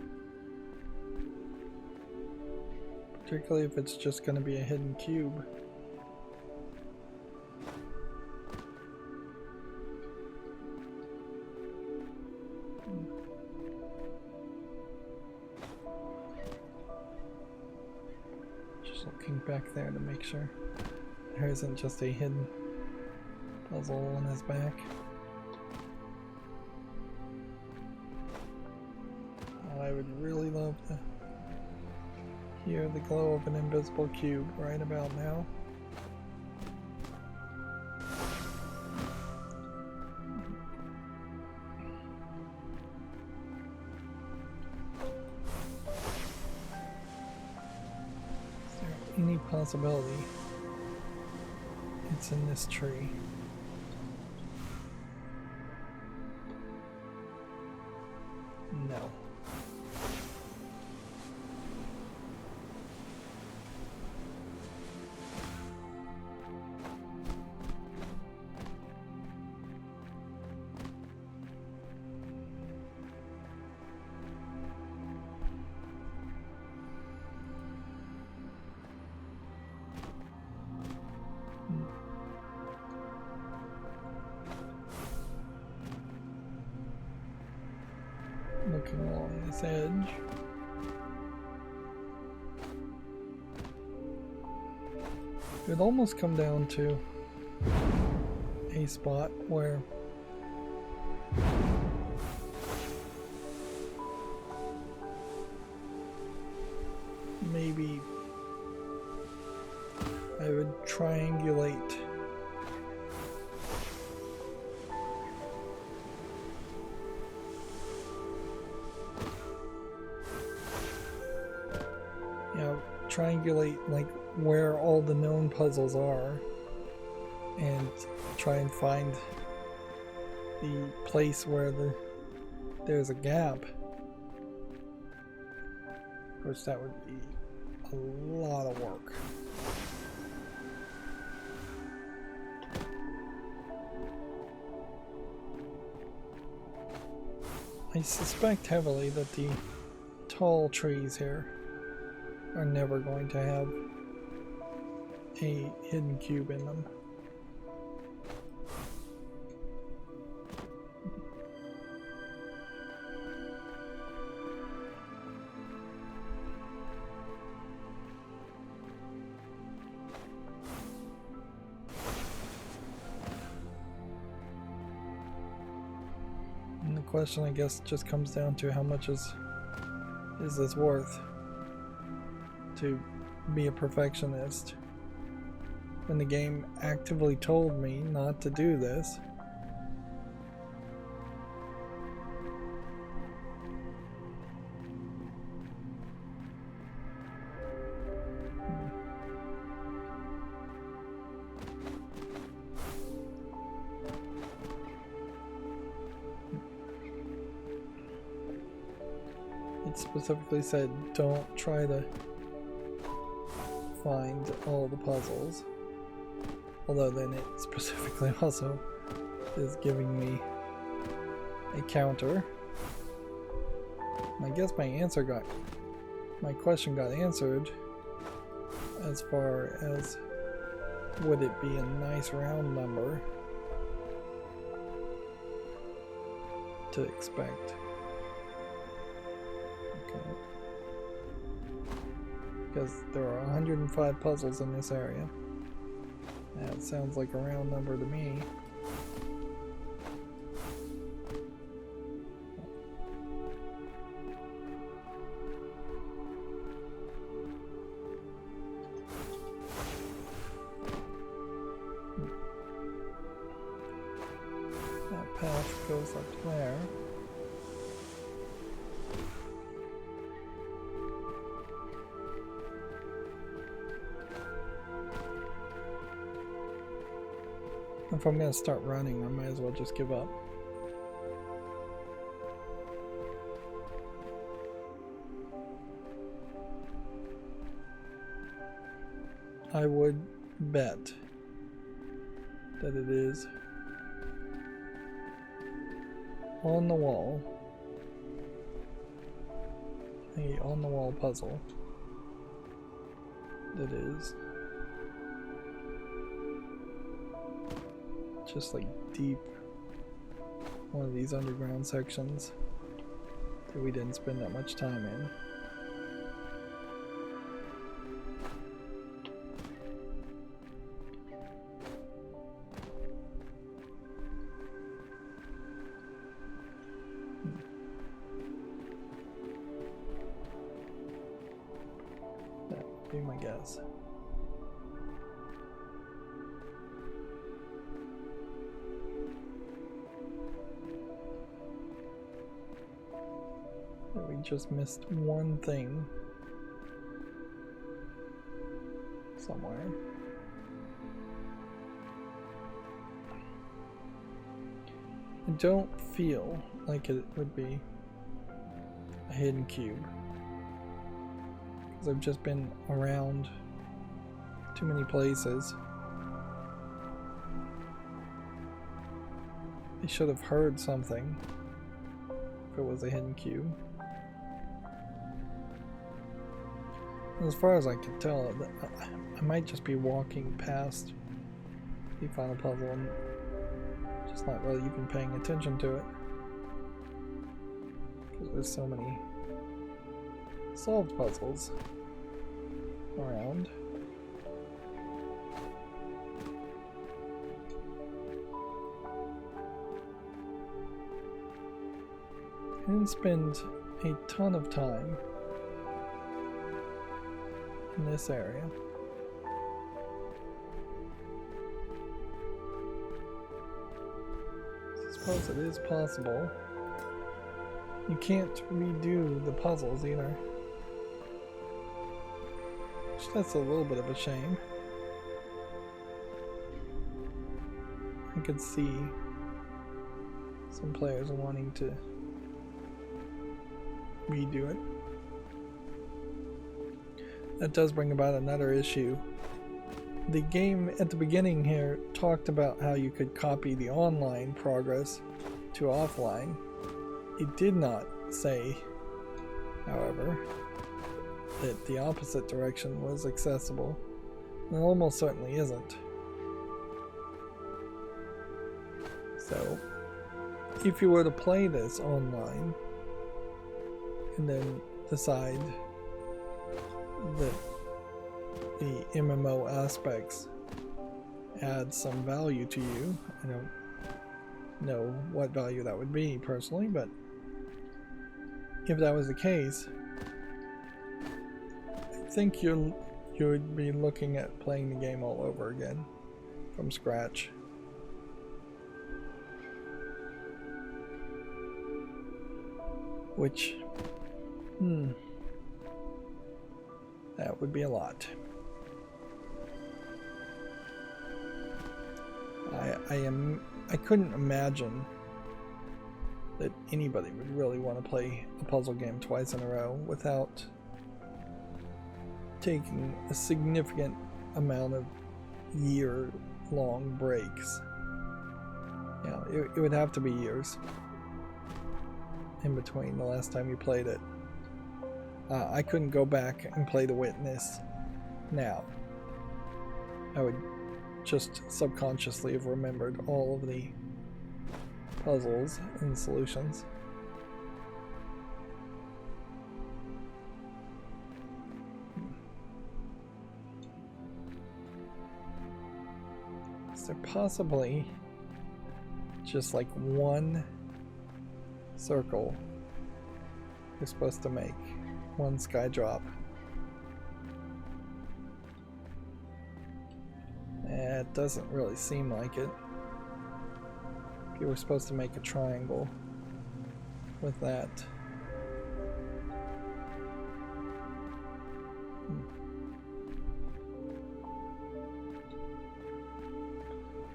Particularly if it's just going to be a hidden cube. Just looking back there to make sure there isn't just a hidden puzzle on his back. I would really love to hear the glow of an invisible cube right about now. Is there any possibility it's in this tree? No. Looking along this edge. It would almost come down to a spot where maybe I would triangulate like where all the known puzzles are and try and find the place where there's a gap. Of course, that would be a lot of work. I suspect heavily that the tall trees here are never going to have a hidden cube in them. And the question, I guess, just comes down to how much is this worth to be a perfectionist when the game actively told me not to do this. It specifically said don't try to find all the puzzles, although then it specifically also is giving me a counter. And I guess my question got answered as far as would it be a nice round number to expect. Okay. Because there are 105 puzzles in this area. That sounds like a round number to me. That path goes up there. If I'm going to start running, I might as well just give up. I would bet that it is on the wall, a on the wall puzzle that is just like deep one of these underground sections that we didn't spend that much time in. That would be my guess. We just missed one thing somewhere. I don't feel like it would be a hidden cube, because I've just been around too many places. I should have heard something if it was a hidden cube. As far as I can tell, I might just be walking past the final puzzle and just not really even paying attention to it, because there's so many solved puzzles around. I didn't spend a ton of time in this area. I suppose it is possible. You can't redo the puzzles either, which that's a little bit of a shame. I could see some players wanting to redo it. That does bring about another issue. The game at the beginning here talked about how you could copy the online progress to offline. It did not say, however, that the opposite direction was accessible. And it almost certainly isn't. So, if you were to play this online and then decide that the MMO aspects add some value to you, I don't know what value that would be personally, but if that was the case, I think you would be looking at playing the game all over again from scratch. Which, that would be a lot. I couldn't imagine that anybody would really want to play a puzzle game twice in a row without taking a significant amount of year-long breaks. You know, it would have to be years in between the last time you played it. I couldn't go back and play The Witness now. I would just subconsciously have remembered all of the puzzles and solutions. Is there possibly just like one circle you're supposed to make? One sky drop. It doesn't really seem like it. If you were supposed to make a triangle with that.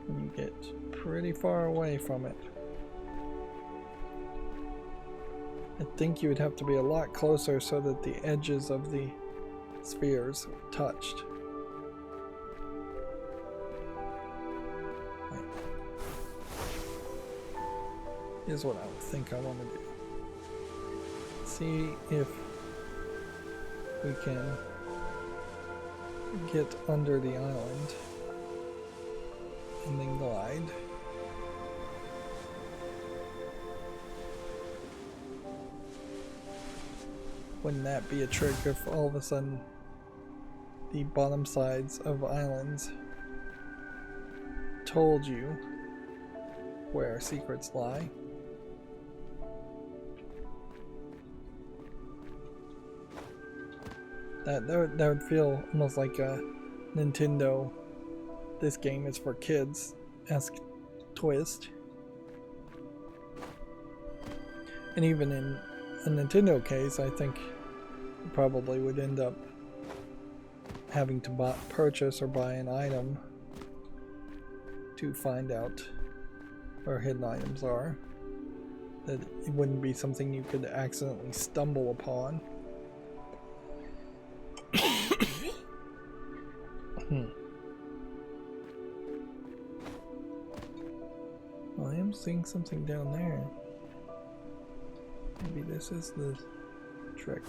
And you get pretty far away from it. I think you would have to be a lot closer so that the edges of the spheres touched. is what I think I want to do. See if we can get under the island and then glide. Wouldn't that be a trick if all of a sudden the bottom sides of islands told you where secrets lie? That would feel almost like a Nintendo, this game is for kids-esque twist. And even in a Nintendo case, I think you probably would end up having to purchase or buy an item to find out where hidden items are. That it wouldn't be something you could accidentally stumble upon. Well, I am seeing something down there. Maybe this is the trick.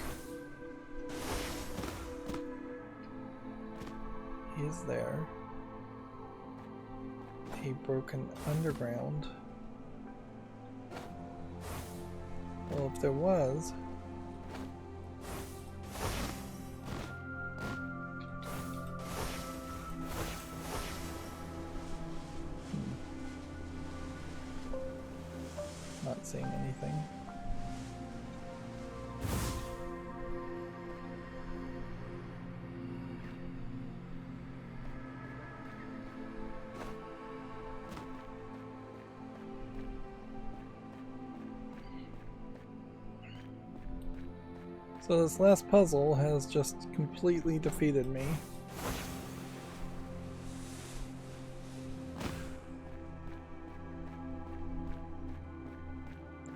Is there a broken underground? Well, if there was, not seeing anything. So this last puzzle has just completely defeated me.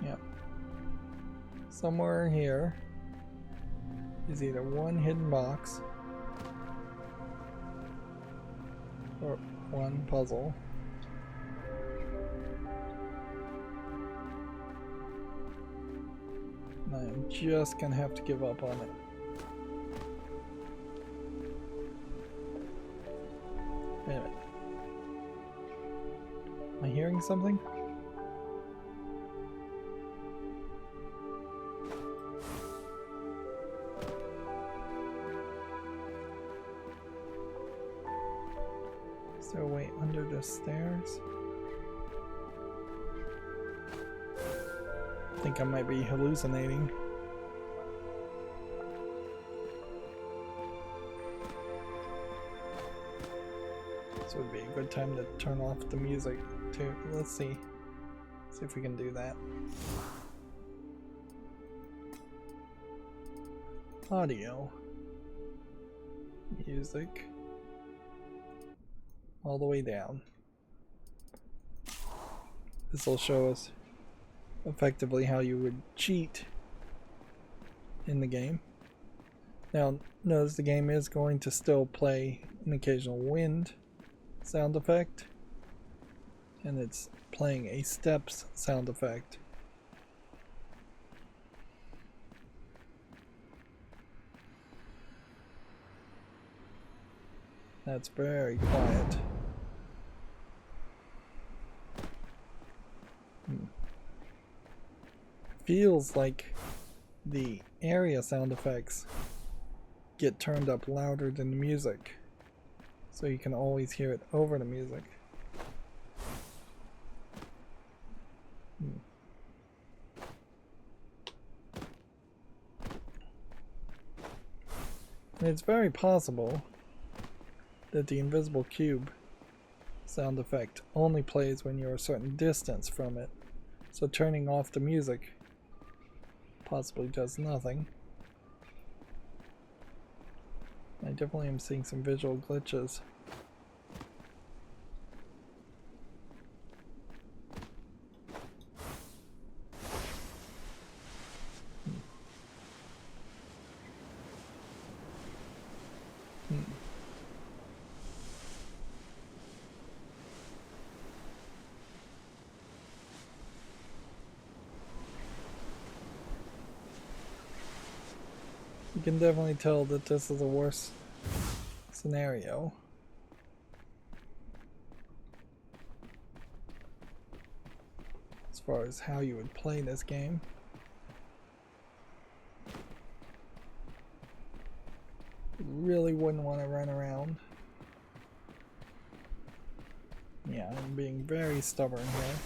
Yep. Somewhere here is either one hidden box or one puzzle. I'm just gonna have to give up on it. Wait a minute. Am I hearing something? Is there a way under the stairs? I think I might be hallucinating. This would be a good time to turn off the music too. Let's see. See if we can do that. Audio. Music. All the way down. This will show us effectively how you would cheat in the game. Now notice the game is going to still play an occasional wind sound effect, and it's playing a steps sound effect. That's very quiet. Feels like the area sound effects get turned up louder than the music, so you can always hear it over the music. And it's very possible that the invisible cube sound effect only plays when you're a certain distance from it, so turning off the music possibly does nothing. I definitely am seeing some visual glitches. You can definitely tell that this is a worse scenario. As far as how you would play this game. You really wouldn't want to run around. Yeah, I'm being very stubborn here.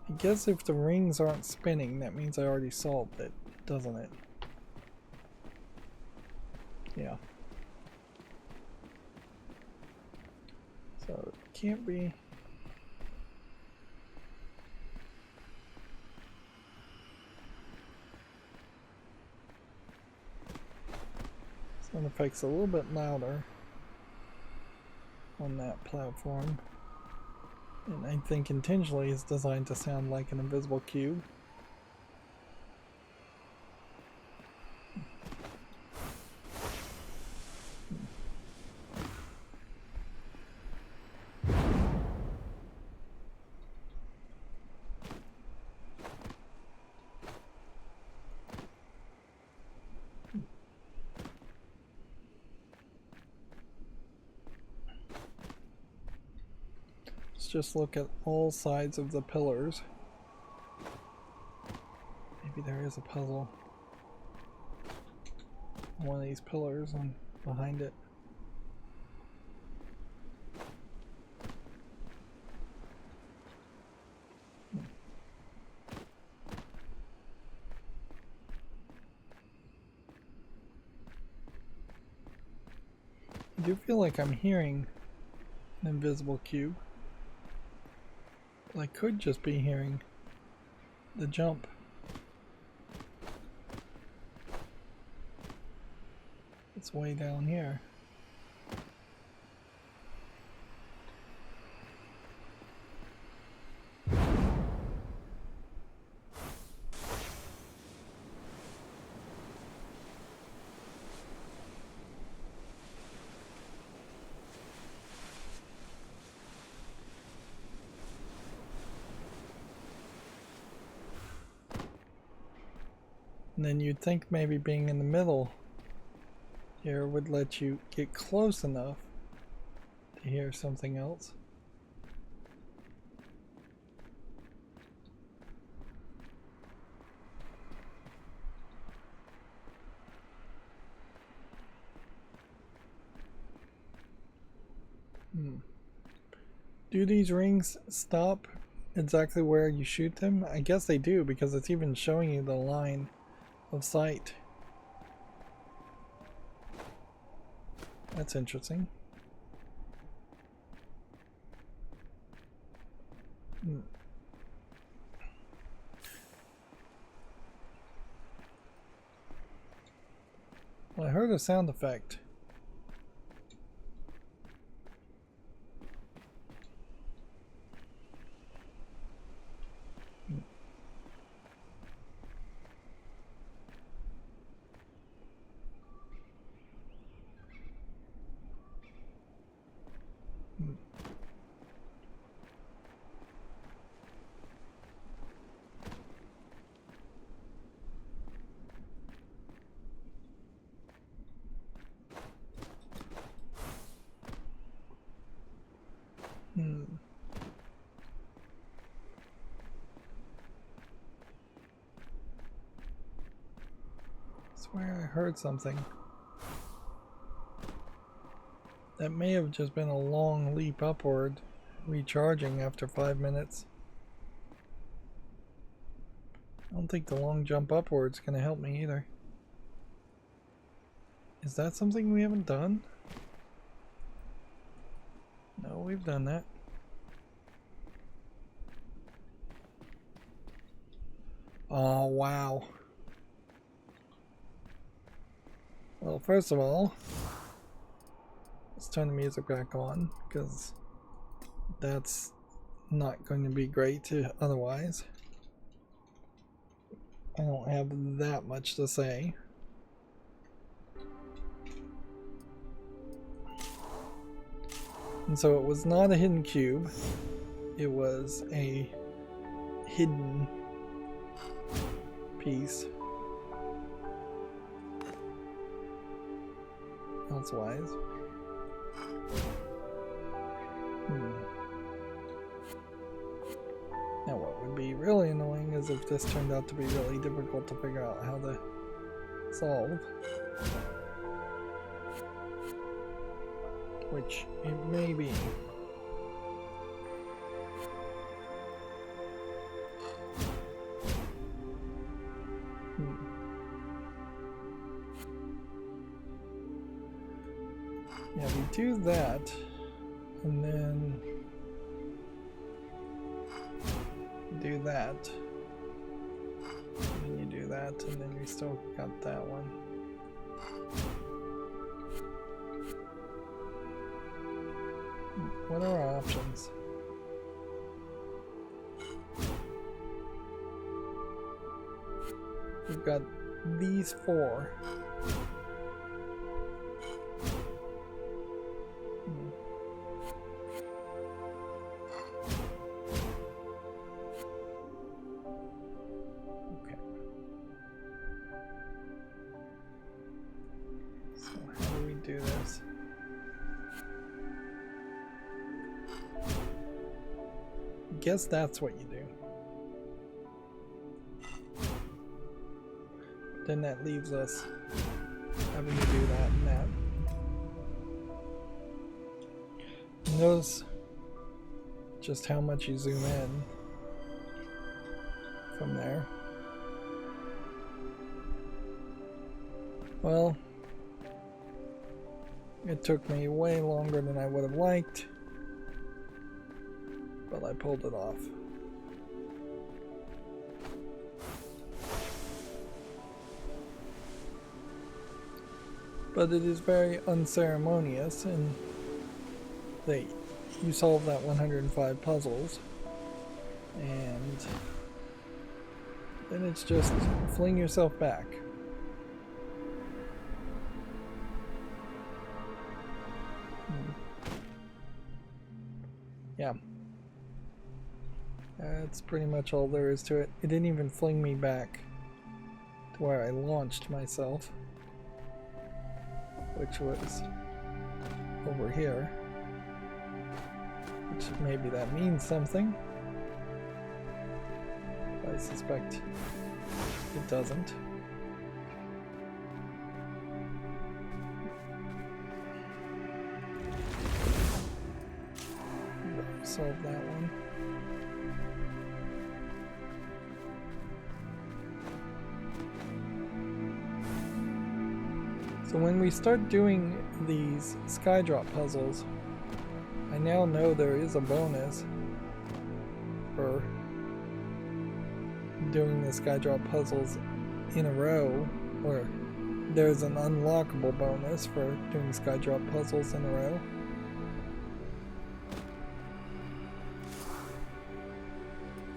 I guess if the rings aren't spinning, that means I already solved it, doesn't it? Yeah. So it can't be. Sound effects a little bit louder on that platform. And I think intentionally it's designed to sound like an invisible cube. Just look at all sides of the pillars. Maybe there is a puzzle on one of these pillars and behind it. I do feel like I'm hearing an invisible cube. I could just be hearing the jump. It's way down here. And then you'd think maybe being in the middle here would let you get close enough to hear something else. Do these rings stop exactly where you shoot them? I guess they do, because it's even showing you the line of sight. That's interesting. Well, I heard a sound effect. I swear I heard something. That may have just been a long leap upward, recharging after 5 minutes. I don't think the long jump upward's gonna help me either. Is that something we haven't done? No, we've done that. Oh, wow. Well, first of all, let's turn the music back on, because that's not going to be great otherwise. I don't have that much to say. And so it was not a hidden cube. it was a hidden piece. Elsewise. Now what would be really annoying is if this turned out to be really difficult to figure out how to solve. Which it may be. Yeah, we do that, and then do that, and then you do that, and then we still got that one. What are our options? We've got these four. Guess that's what you do. Then that leaves us having to do that and that. Notice just how much you zoom in from there. Well, it took me way longer than I would have liked. But I pulled it off. But it is very unceremonious in that you solve that 105 puzzles and then it's just fling yourself back. Yeah. That's pretty much all there is to it. It didn't even fling me back to where I launched myself, which was over here, which maybe that means something. I suspect it doesn't. Solve that one. So when we start doing these skydrop puzzles, I now know there is a bonus for doing the skydrop puzzles in a row, or there's an unlockable bonus for doing skydrop puzzles in a row.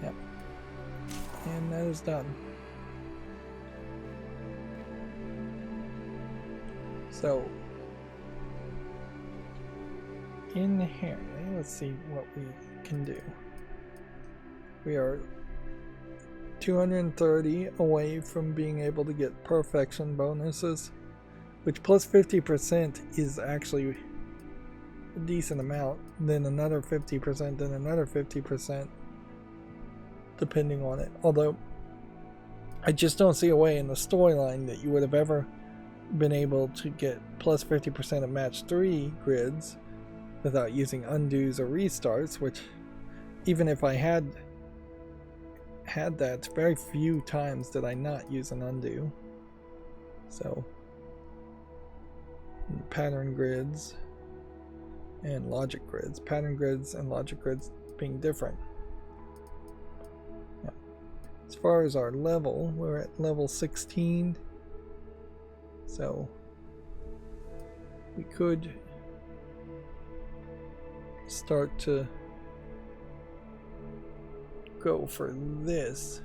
Yep. And that is done. So, in here, let's see what we can do. We are 230 away from being able to get perfection bonuses, which plus 50% is actually a decent amount, then another 50%, then another 50%, depending on it. Although, I just don't see a way in the storyline that you would have ever been able to get plus 50% of match 3 grids without using undos or restarts, which even if I had that, very few times did I not use an undo. So pattern grids and logic grids, pattern grids and logic grids being different. Yeah. As far as our level, we're at level 16. So we could start to go for this,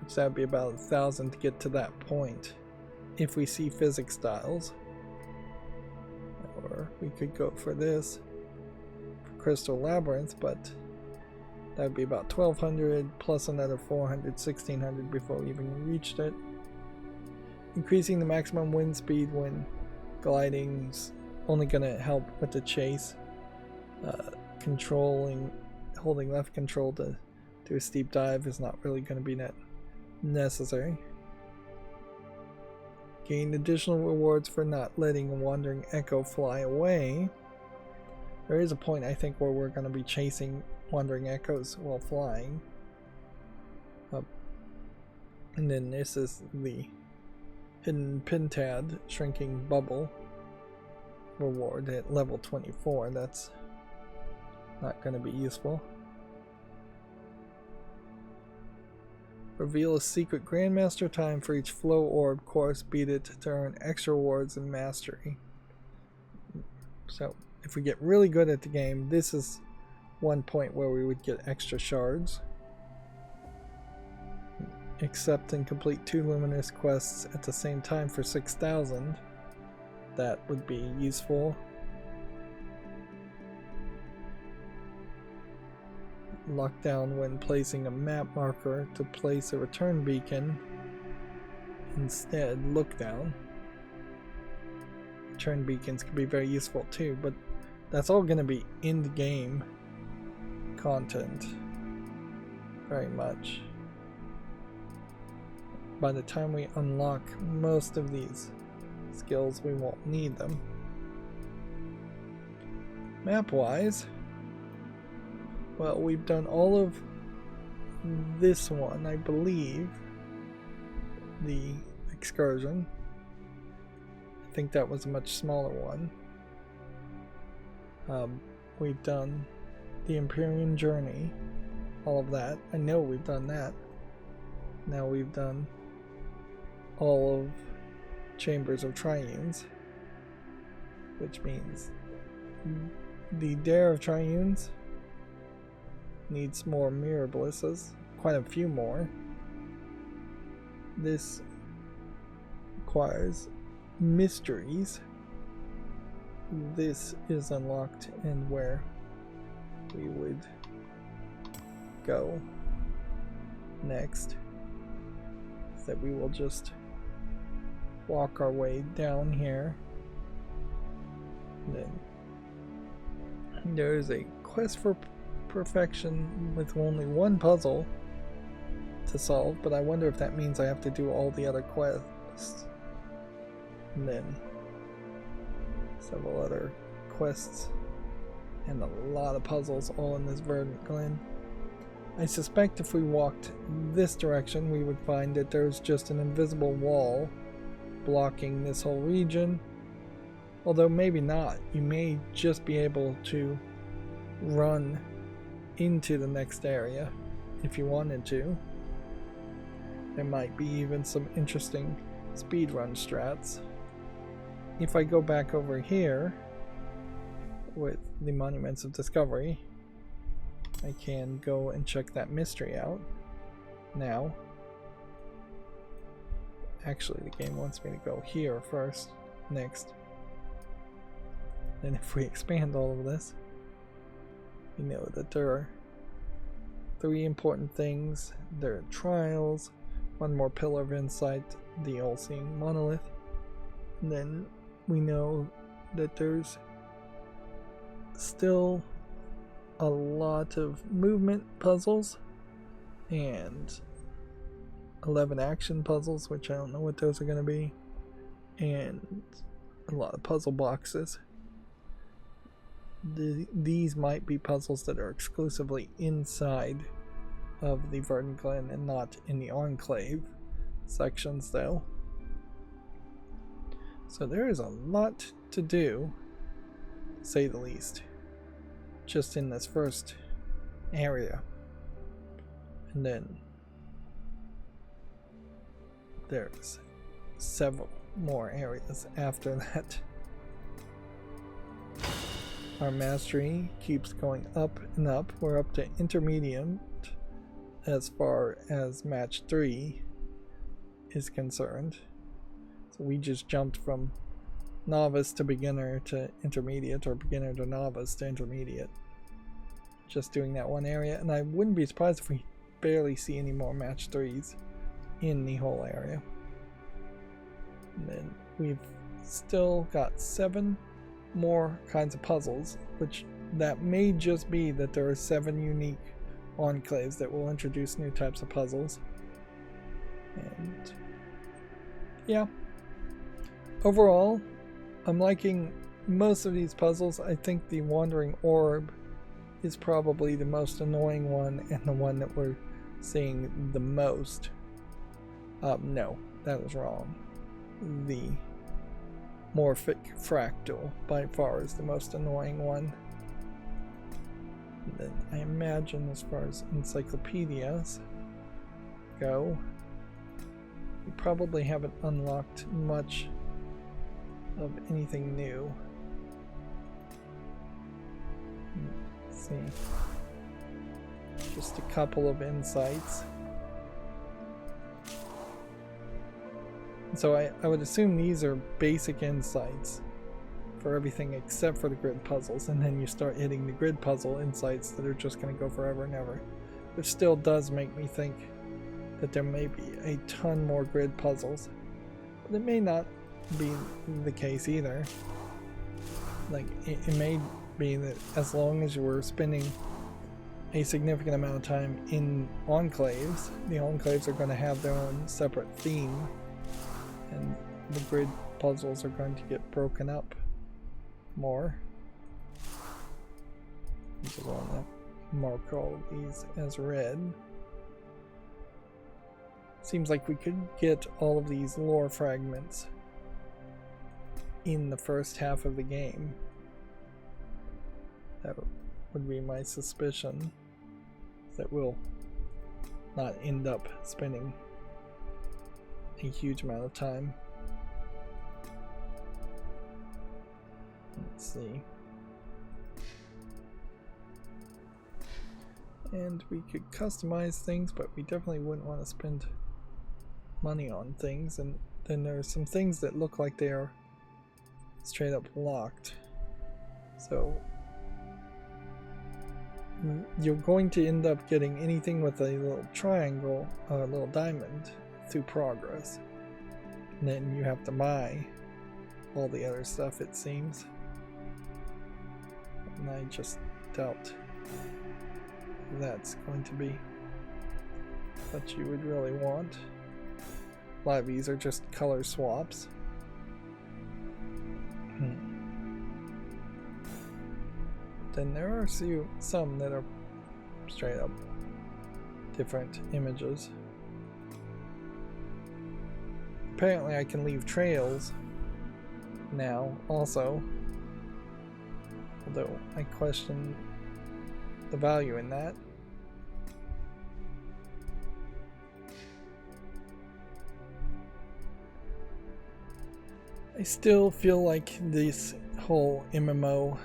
which that would be about 1,000 to get to that point if we see physics styles. Or we could go for this, for crystal labyrinth, but that would be about 1200 plus another 400, 1600 before we even reached it. Increasing the maximum wind speed when gliding's only going to help with the chase. Holding left control to do a steep dive is not really going to be necessary. Gain additional rewards for not letting a wandering echo fly away. There is a point, I think, where we're going to be chasing wandering echoes while flying. And then this is the hidden Pintad shrinking bubble reward at level 24. That's not going to be useful. Reveal a secret Grandmaster time for each flow orb course. Beat it to earn extra rewards and mastery. So if we get really good at the game, this is one point where we would get extra shards. Accept and complete 2 luminous quests at the same time for 6,000. That would be useful. Lockdown when placing a map marker to place a return beacon. Instead, look down. Return beacons can be very useful too, but that's all going to be in the game content. Very much. By the time we unlock most of these skills, we won't need them. Map-wise, well, we've done all of this one, I believe. The excursion. I think that was a much smaller one. We've done the Empyrean Journey. All of that. I know we've done that. Now we've done all of Chambers of Triunes. Which means the Dare of Triunes needs more mirror blisses, quite a few more. This requires mysteries. This is unlocked and where we would go next. So that we will just walk our way down here. And then there is a quest for perfection with only one puzzle to solve, but I wonder if that means I have to do all the other quests. And then several other quests and a lot of puzzles all in this verdant glen. I suspect if we walked this direction we would find that there's just an invisible wall blocking this whole region, although maybe not. You may just be able to run into the next area if you wanted to. There might be even some interesting speedrun strats. If I go back over here with the Monuments of Discovery, I can go and check that mystery out now. Actually, the game wants me to go here first, next. Then if we expand all of this, we know that there are 3 important things. There are trials, 1 more pillar of insight, the all-seeing monolith, and then we know that there's still a lot of movement puzzles and 11 action puzzles, which I don't know what those are going to be, and a lot of puzzle boxes. These might be puzzles that are exclusively inside of the Verdant Glen and not in the Enclave sections, though. So there is a lot to do, to say the least, just in this first area. And then there's several more areas after that. Our mastery keeps going up and up. We're up to intermediate as far as match 3 is concerned. So we just jumped from novice to beginner to intermediate, or beginner to novice to intermediate. just doing that one area, and I wouldn't be surprised if we barely see any more match 3s in the whole area. And then we've still got 7 more kinds of puzzles, which that may just be that there are 7 unique enclaves that will introduce new types of puzzles. And yeah, overall I'm liking most of these puzzles. I think the wandering orb is probably the most annoying one and the one that we're seeing the most. No, that was wrong. The morphic fractal by far is the most annoying one. And then I imagine as far as encyclopedias go, we probably haven't unlocked much of anything new. Let's see. Just a couple of insights. So I would assume these are basic insights for everything except for the grid puzzles, and then you start hitting the grid puzzle insights that are just going to go forever and ever. Which still does make me think that there may be a ton more grid puzzles. But it may not be the case either. Like, it may be that as long as you were spending a significant amount of time in enclaves, the enclaves are going to have their own separate theme, and the grid puzzles are going to get broken up more. I just want to mark all of these as red. Seems like we could get all of these lore fragments in the first half of the game. That would be my suspicion, that we'll not end up spending a huge amount of time. Let's see. And we could customize things, but we definitely wouldn't want to spend money on things. And then there are some things that look like they are straight up locked. So you're going to end up getting anything with a little triangle or a little diamond through progress. And then you have to buy all the other stuff, it seems. And I just doubt that's going to be what you would really want. A lot of these are just color swaps. Then there are some that are straight up different images. Apparently I can leave trails now also, although I question the value in that. I still feel like this whole MMO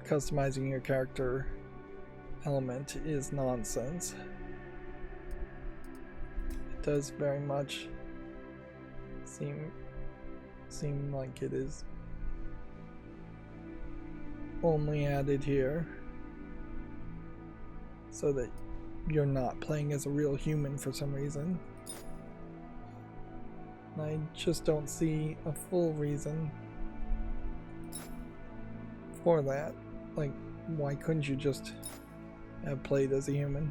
customizing your character element is nonsense. It does very much seem like it is only added here so that you're not playing as a real human for some reason. I just don't see a full reason for that. Like, why couldn't you just have played as a human?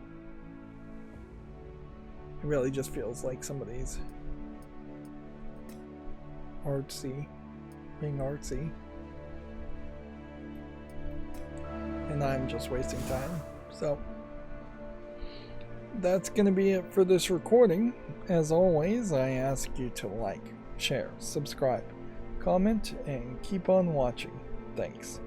It really just feels like somebody's being artsy. And I'm just wasting time. So that's going to be it for this recording. As always, I ask you to like, share, subscribe, comment, and keep on watching. Thanks.